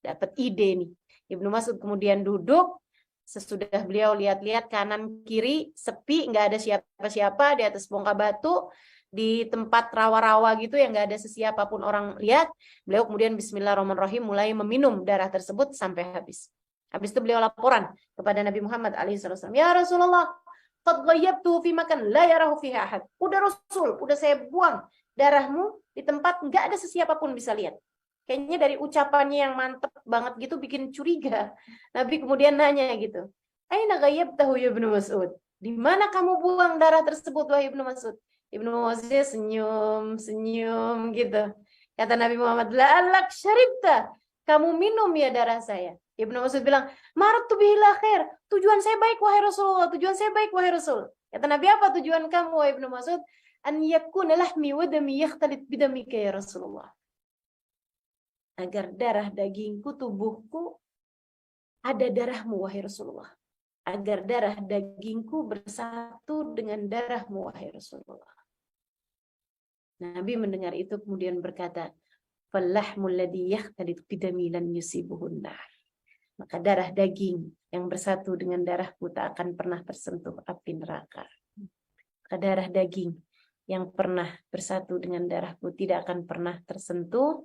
Dapat ide nih. Ibnu Mas'ud kemudian duduk, sesudah beliau lihat-lihat kanan kiri sepi, nggak ada siapa-siapa di atas bongkah batu, di tempat rawa-rawa gitu yang nggak ada sesiapapun orang lihat. Beliau kemudian Bismillahirrahmanirrahim mulai meminum darah tersebut sampai habis. Habis itu beliau laporan kepada Nabi Muhammad SAW. Ya Rasulullah, qad ghayyabtu fi makan la yarahu fiha ahad. Udah Rasul, udah saya buang darahmu di tempat nggak ada sesiapapun bisa lihat. Kayaknya dari ucapannya yang mantep banget gitu bikin curiga. Nabi kemudian nanya gitu, aina ghayyabtahu ya Ibnu Mas'ud? Di mana kamu buang darah tersebut wahai Ibnu Mas'ud? Ibnu Mas'ud senyum gitu. Kata Nabi Muhammad, la'allak syaribta. Kamu minum ya darah saya. Ibnu Mas'ud bilang, maratu bihil khair. Tujuan saya baik wahai Rasulullah. Tujuan saya baik wahai Rasul. Kata Nabi, apa tujuan kamu wahai Ibnu Mas'ud? An yakuna lahmi wa dami yakhtalit bidamika ya Rasulullah. Agar darah dagingku, tubuhku ada darahmu wahai Rasulullah. Agar darah dagingku bersatu dengan darahmu wahai Rasulullah. Nabi mendengar itu kemudian berkata, fallahmul ladzi yakhtalit bidami lan yusibuhun nar. Maka darah daging yang bersatu dengan darahku tak akan pernah tersentuh api neraka. Maka darah daging yang pernah bersatu dengan darahku tidak akan pernah tersentuh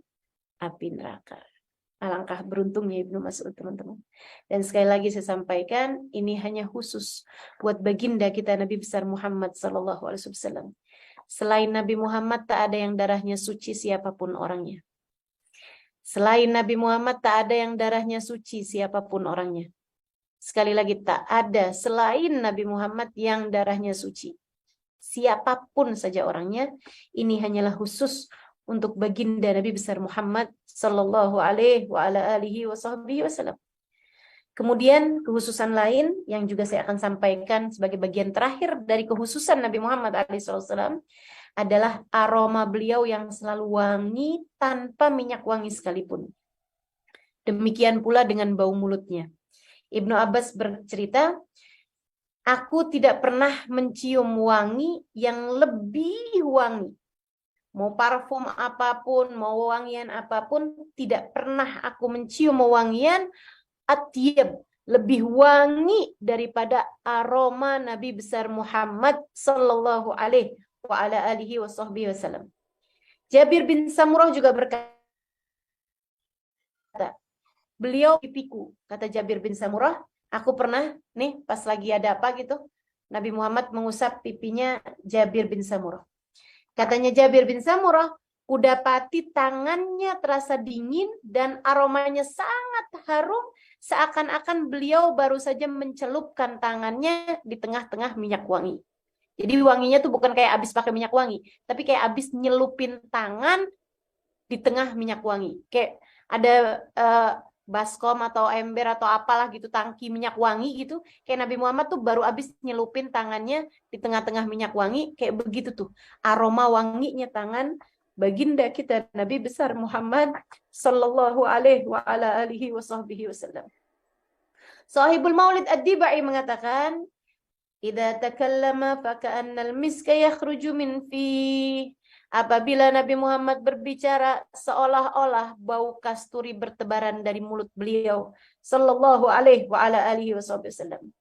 api neraka. Alangkah beruntungnya Ibnu Mas'ud, teman-teman. Dan sekali lagi saya sampaikan, ini hanya khusus buat baginda kita Nabi besar Muhammad SAW. Selain Nabi Muhammad tak ada yang darahnya suci siapapun orangnya. Selain Nabi Muhammad tak ada yang darahnya suci siapapun orangnya. Sekali lagi, tak ada selain Nabi Muhammad yang darahnya suci. Siapapun saja orangnya, ini hanyalah khusus untuk baginda Nabi besar Muhammad sallallahu alaihi wa ala alihi wasallam. Kemudian kekhususan lain yang juga saya akan sampaikan sebagai bagian terakhir dari kekhususan Nabi Muhammad SAW adalah aroma beliau yang selalu wangi tanpa minyak wangi sekalipun. Demikian pula dengan bau mulutnya. Ibnu Abbas bercerita, aku tidak pernah mencium wangi yang lebih wangi. Mau parfum apapun, mau wangian apapun, tidak pernah aku mencium wangian atyab, lebih wangi daripada aroma Nabi besar Muhammad sallallahu alaihi wa ala alihi wasallam. Jabir bin Samurah juga berkata, beliau pipiku, kata Jabir bin Samurah, aku pernah nih pas lagi ada apa gitu, Nabi Muhammad mengusap pipinya Jabir bin Samurah. Katanya Jabir bin Samurah, kudapati tangannya terasa dingin dan aromanya sangat harum, seakan-akan beliau baru saja mencelupkan tangannya di tengah-tengah minyak wangi. Jadi wanginya tuh bukan kayak abis pakai minyak wangi, tapi kayak abis nyelupin tangan di tengah minyak wangi. Kayak ada baskom atau ember atau apalah gitu, tangki minyak wangi gitu. Kayak Nabi Muhammad tuh baru abis nyelupin tangannya di tengah-tengah minyak wangi, kayak begitu tuh. Aroma wanginya tangan baginda kita Nabi besar Muhammad sallallahu alaihi wa ala alihi wasallam. Sahibul Maulid Ad-Dibai mengatakan, idza takallama faka'annal miska yakhruju min fi. Apabila Nabi Muhammad berbicara, seolah-olah bau kasturi bertebaran dari mulut beliau sallallahu alaihi wa ala alihi wasallam.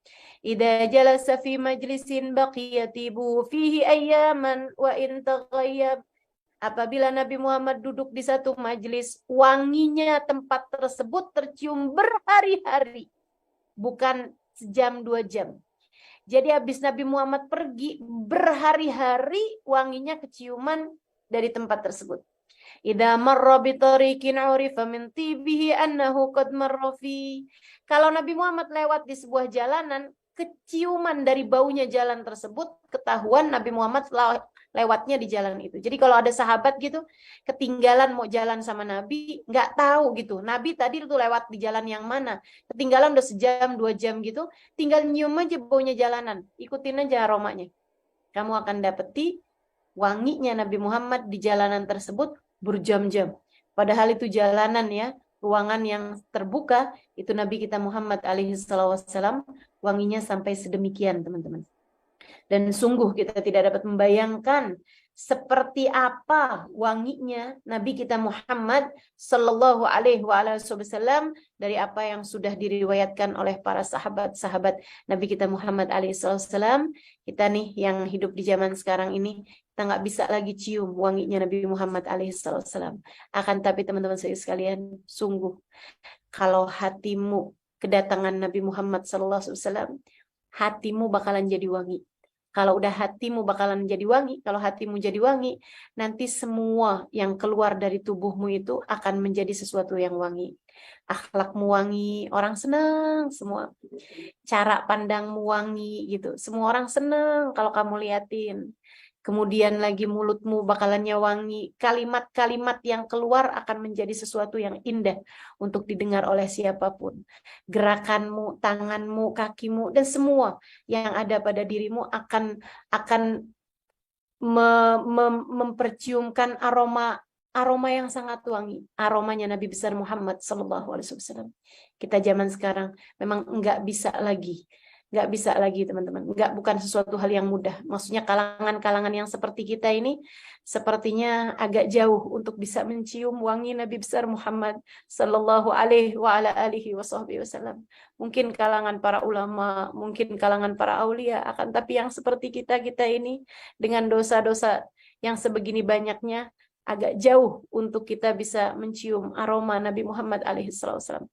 Idza jalasa fi majlisin baqiyatibu fihi ayyaman wa in taghayyab. Apabila Nabi Muhammad duduk di satu majlis, wanginya tempat tersebut tercium berhari-hari, bukan sejam 2 jam. Jadi habis Nabi Muhammad pergi, berhari-hari wanginya keciuman dari tempat tersebut. Idza marra bi tariqin urifa min tibihi annahu qad marra fi. Kalau Nabi Muhammad lewat di sebuah jalanan, keciuman dari baunya jalan tersebut ketahuan Nabi Muhammad lewatnya di jalan itu. Jadi kalau ada sahabat gitu ketinggalan mau jalan sama Nabi, nggak tahu gitu, Nabi tadi tuh lewat di jalan yang mana, ketinggalan udah sejam 2 jam gitu, tinggal nyium aja baunya jalanan, ikutin aja aromanya, kamu akan dapeti wanginya Nabi Muhammad di jalanan tersebut berjam-jam. Padahal itu jalanan ya, ruangan yang terbuka, itu Nabi kita Muhammad alaihi wasallam wanginya sampai sedemikian, teman-teman. Dan sungguh kita tidak dapat membayangkan seperti apa wanginya Nabi kita Muhammad sallallahu alaihi wasallam dari apa yang sudah diriwayatkan oleh para sahabat-sahabat Nabi kita Muhammad alaihi wasallam. Kita nih yang hidup di zaman sekarang ini, kita nggak bisa lagi cium wanginya Nabi Muhammad alaihi wasallam. Akan tapi teman-teman saya sekalian, sungguh kalau hatimu kedatangan Nabi Muhammad sallallahu alaihi wasallam, hatimu bakalan jadi wangi. Kalau udah hatimu bakalan jadi wangi, kalau hatimu jadi wangi, nanti semua yang keluar dari tubuhmu itu akan menjadi sesuatu yang wangi. Akhlakmu wangi, orang senang semua. Cara pandangmu wangi gitu, semua orang senang kalau kamu liatin. Kemudian lagi mulutmu bakalannya wangi. Kalimat-kalimat yang keluar akan menjadi sesuatu yang indah untuk didengar oleh siapapun. Gerakanmu, tanganmu, kakimu, dan semua yang ada pada dirimu akan memperciumkan aroma yang sangat wangi. Aromanya Nabi besar Muhammad sallallahu alaihi wasallam. Kita zaman sekarang memang enggak bisa lagi teman-teman, bukan sesuatu hal yang mudah. Maksudnya kalangan-kalangan yang seperti kita ini sepertinya agak jauh untuk bisa mencium wangi Nabi besar Muhammad sallallahu alaihi wa ala alihi wasallam. Mungkin kalangan para ulama, mungkin kalangan para aulia, akan tapi yang seperti kita ini dengan dosa-dosa yang sebegini banyaknya agak jauh untuk kita bisa mencium aroma Nabi Muhammad alaihi wasallam.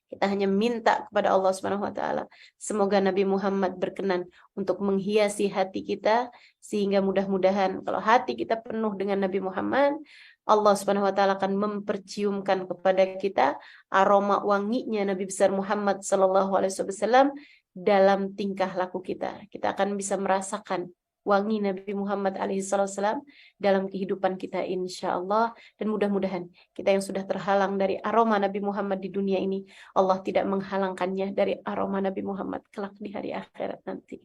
Kita hanya minta kepada Allah Subhanahu wa taala, semoga Nabi Muhammad berkenan untuk menghiasi hati kita, sehingga mudah-mudahan kalau hati kita penuh dengan Nabi Muhammad, Allah Subhanahu wa taala akan memperciumkan kepada kita aroma wanginya Nabi besar Muhammad sallallahu alaihi wasallam dalam tingkah laku kita. Kita akan bisa merasakan wangi Nabi Muhammad alaihissalam dalam kehidupan kita insya-Allah. Dan mudah-mudahan kita yang sudah terhalang dari aroma Nabi Muhammad di dunia ini, Allah tidak menghalangkannya dari aroma Nabi Muhammad kelak di hari akhirat nanti.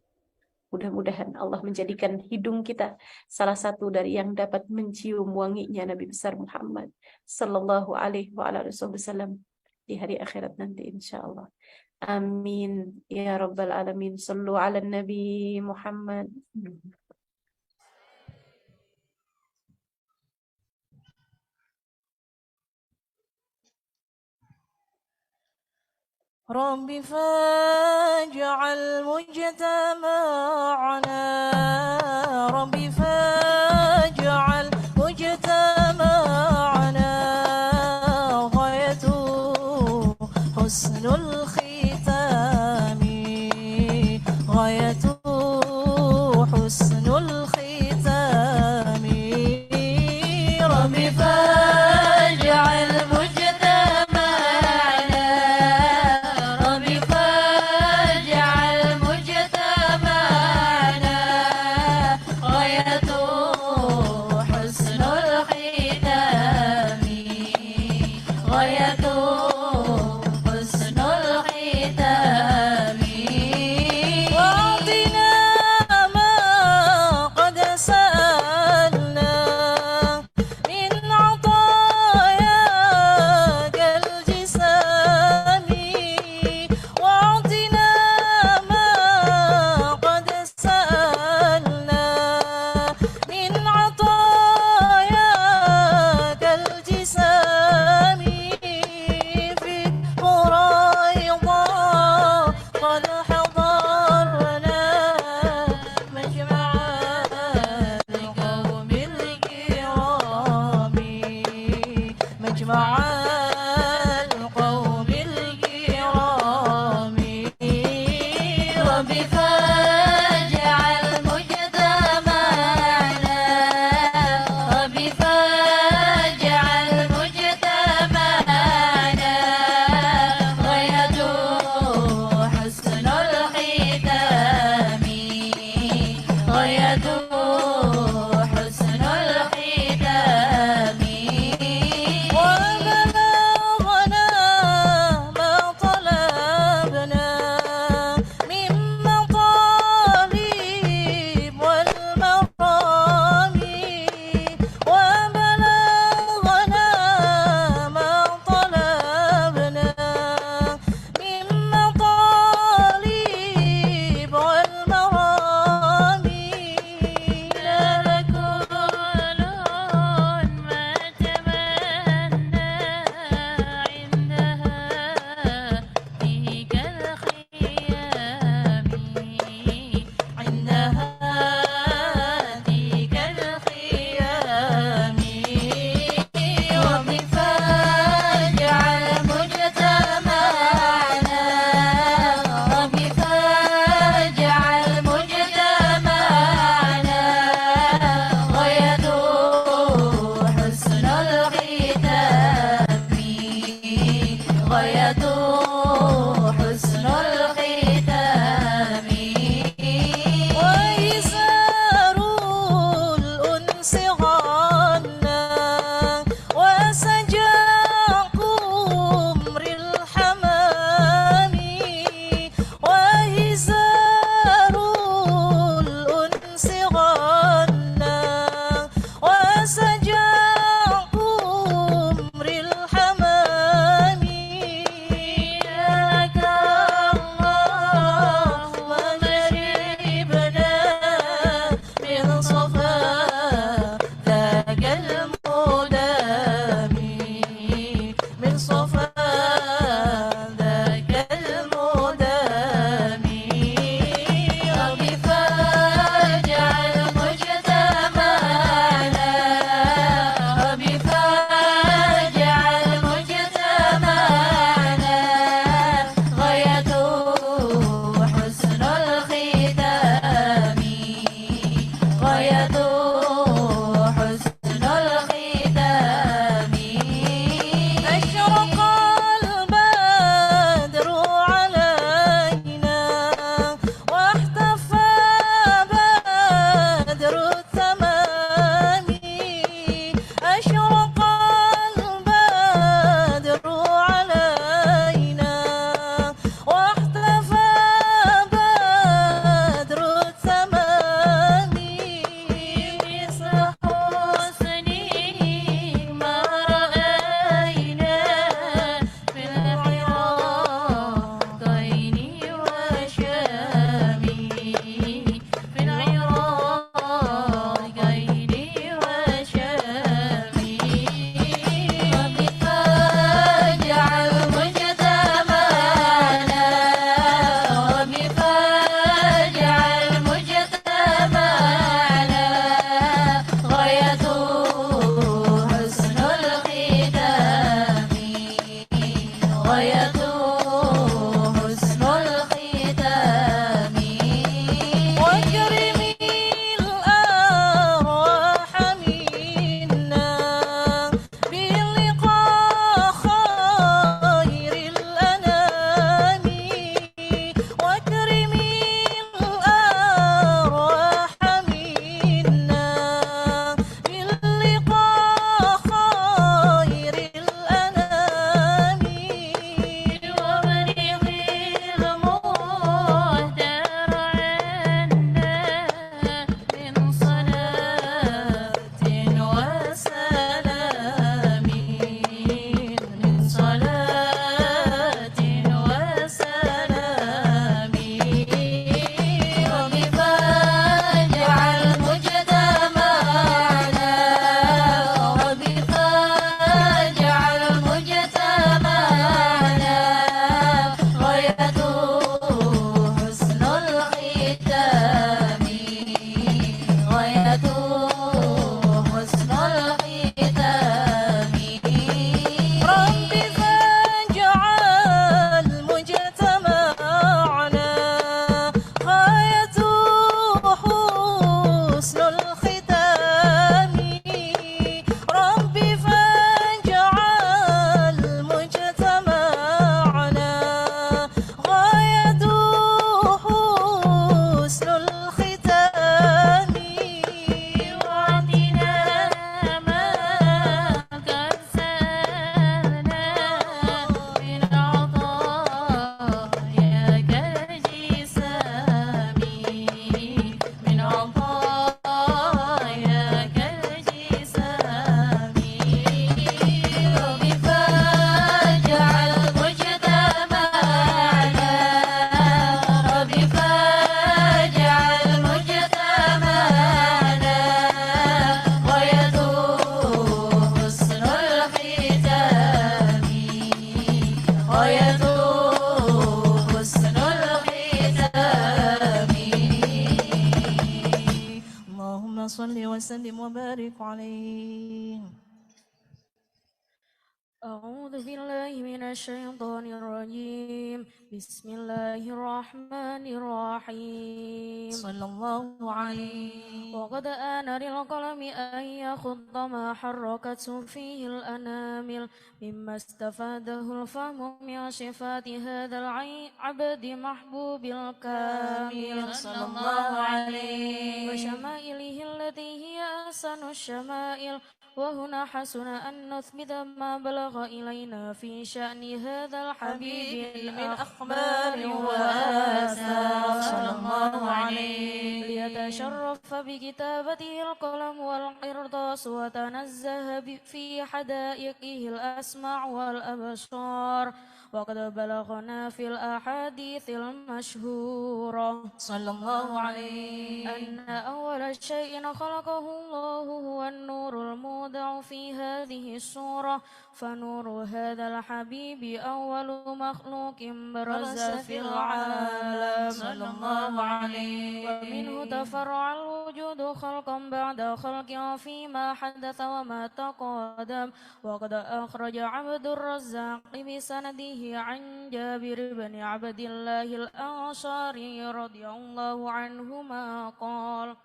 Mudah-mudahan Allah menjadikan hidung kita salah satu dari yang dapat mencium wanginya Nabi besar Muhammad sallallahu alaihi wasallam di hari akhirat nanti insya-Allah. Amin ya rabbal alamin. Sallu ala Nabi Muhammad. رب فاجعل مجتمعنا رب فاجعل مجتمعنا غايته حسن الختام وبلغنا ما طلبنا من مطالب والمرامي وبلغنا ما طلبنا من مطالب والمرامي اللهم صل وسلم وبارك عليه. أعوذ بالله من الشيطان الرجيم. بسم الله الرحمن الرحيم. صلى الله عليه. وقد آن للقلم أن يخط ما حركته فيه الأنامل مما استفاده الفهم من صفات هذا العبد محبوب الكامل صلى الله عليه. وشمائله التي هي أحسن الشمائل. وهنا حسن أن نثبت ما بلغ إلينا في شأن هذا الحبيب من أخبار وآثار صلى الله عليه. ليتشرف بكتابته القلم والقرطاس وتنزه في حدائقه الأسماع والأبصار. وقد بلغنا في الأحاديث المشهورة صلى الله عليه أن أول شيء خلقه الله هو النور المودع في هذه السورة. فنور هذا الحبيب أول مخلوق برز في العالم صلى الله عليه. ومنه تفرع الوجود خلقا بعد خلق فيما حدث وما تقدم. وقد أخرج عبد الرزاق بسنده عن جابر بن عبد الله الأنصاري رضي الله عنهما قال: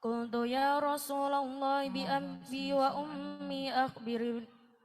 قلت يا رسول الله بأبي وأمي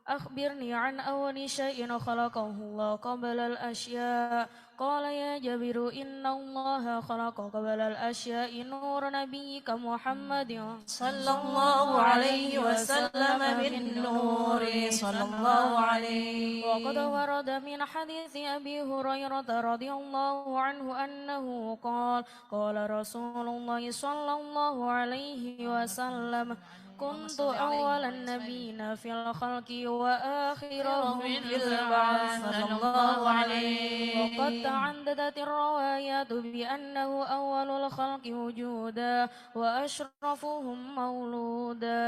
أخبرني عن أول شيء خلقه الله قبل الأشياء. قال يا جابر إن الله خلق قبل الأشياء نور نبيك محمد صلى الله عليه وسلم بالنور صلى الله عليه. وقد ورد من حديث أبي هريرة رضي الله عنه أنه قال: قال رسول الله صلى الله عليه وسلم: كنت أول النبيين في الخلق وآخرهم في البعث صلى الله عليه. وقد تعددت الروايات بأنه أول الخلق وجودا وأشرفهم مولودا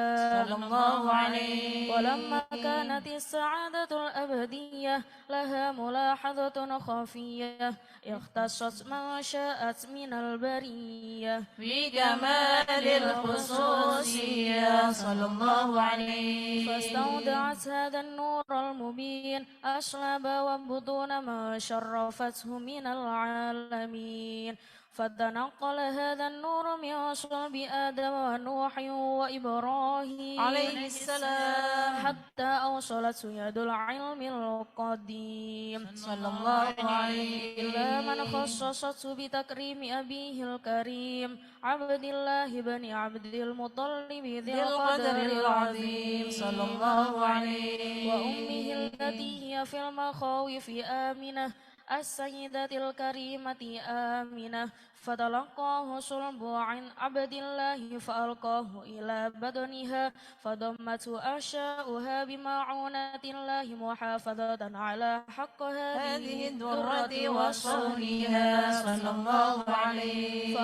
صلى الله عليه. ولما كانت السعادة الأبدية لها ملاحظة خفية اختصت ما شاءت من البرية في جمال الخصوصية صلى الله عليه. فاستودعت هذا النور المبين أصلاب وبطون ما شرفته من العالمين. فتنقل هذا النور من صلب آدم ونوح وإبراهيم عليه السلام حتى أوصلته يد العلم القديم صلى الله عليه. إلى من خصصته بتكريم أبيه الكريم عبد الله بن عبد المطلب ذي القدر العظيم صلى الله عليه. وأمه التي هي في المخاوف آمنة السيدة الكريمة آمنة. فتلقاه صلب عن عبد الله فألقاه إلى بدنها فضمته أشاؤها بمعونة الله محافظة على حق هذه الدرة وصونها صلى الله عليه.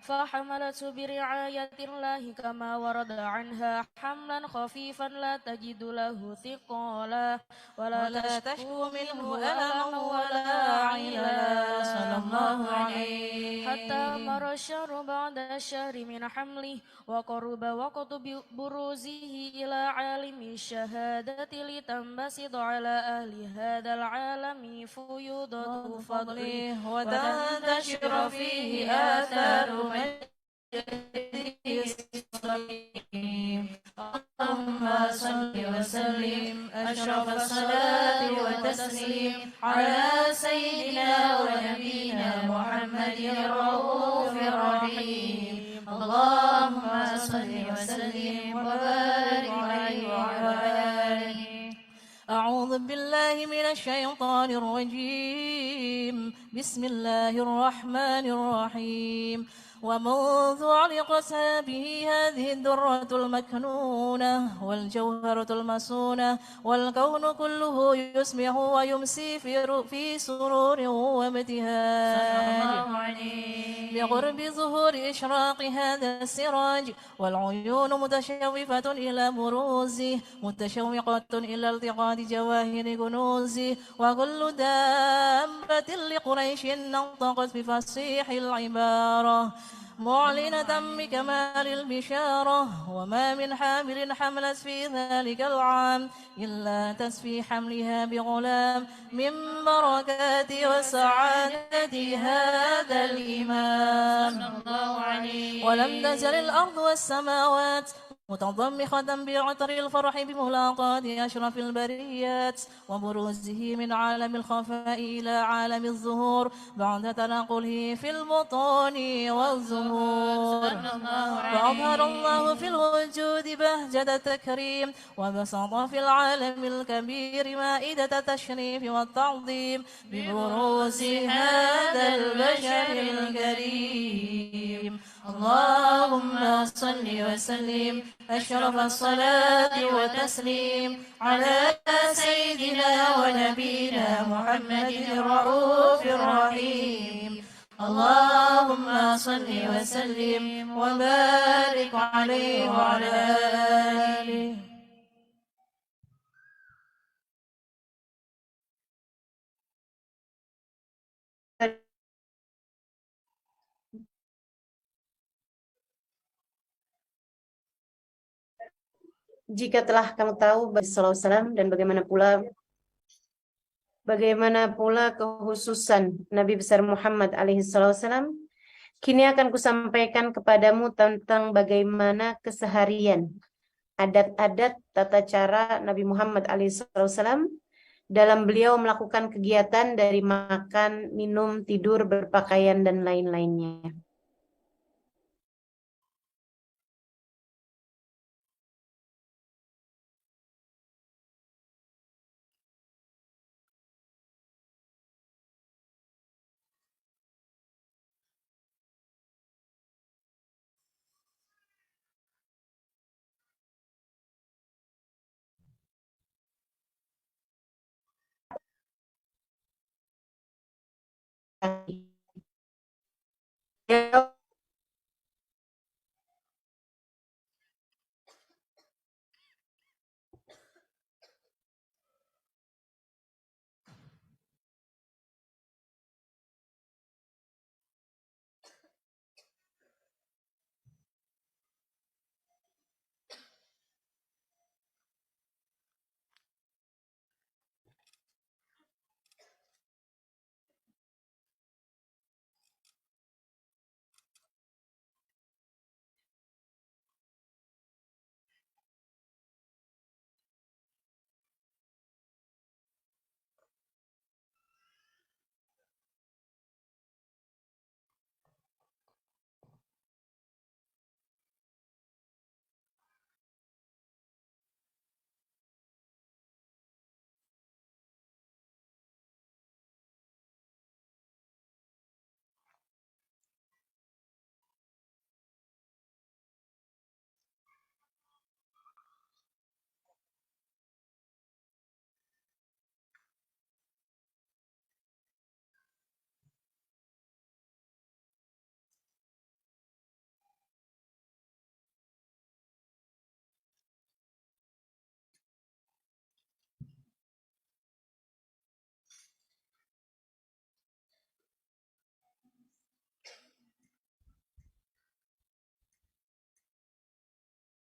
فحملته برعاية الله كما ورد عنها حملا خفيفا لا تجد له ثقالا ولا تشكو منه ألما ولا علا صلى الله عليه. حتى مر الشهر بعد الشهر من حمله وقرب وقت بروزه إلى عالم الشهادة لتنبسط على أهل هذا العالم فيوضة فضله وتنتشر فيه آثار اللهم صل وسلم أشرف الصلاة والتسليم على سيدنا ونبينا محمد الرؤوف الرحيم. اللهم صل وسلم وبارك عليه وعلى آله. أعوذ بالله من الشيطان الرجيم. بسم الله الرحمن الرحيم. ومنذ علقت به هذه الدرة المكنونة والجوهرة المصونة والكون كله يسمع ويمسي في سرور وابتهاج بقرب ظهور إشراق هذا السراج والعيون متشوفة إلى بروزه متشوقة إلى التقاط جواهر كنوزه وكل دابة لقريش نطقت بفصيح العبارة معلنة بكمال البشارة وما من حامل حملت في ذلك العام إلا تسفي حملها بغلام من بركات وسعادة هذا الإمام ولم تزل الأرض والسماوات متضمخة بعطر الفرح بملاقاة أشرف البريات وبروزه من عالم الخفاء إلى عالم الظهور بعد تنقله في البطون والظهور فأظهر الله في الوجود بهجة التكريم وبسط في العالم الكبير مائدة التشريف والتعظيم ببروز هذا البشر الكريم اللهم صل وسلم أشرف الصلاة والتسليم على سيدنا ونبينا محمد الرؤوف الرحيم اللهم صل وسلم وبارك عليه وعلى آله. Jika telah kamu tahu Wasallam dan bagaimana pula kehususan Nabi besar Muhammad alaihi salam, kini akan kusampaikan kepadamu tentang bagaimana keseharian, adat-adat, tata cara Nabi Muhammad alaihi salam dalam beliau melakukan kegiatan dari makan, minum, tidur, berpakaian, dan lain-lainnya. Beliau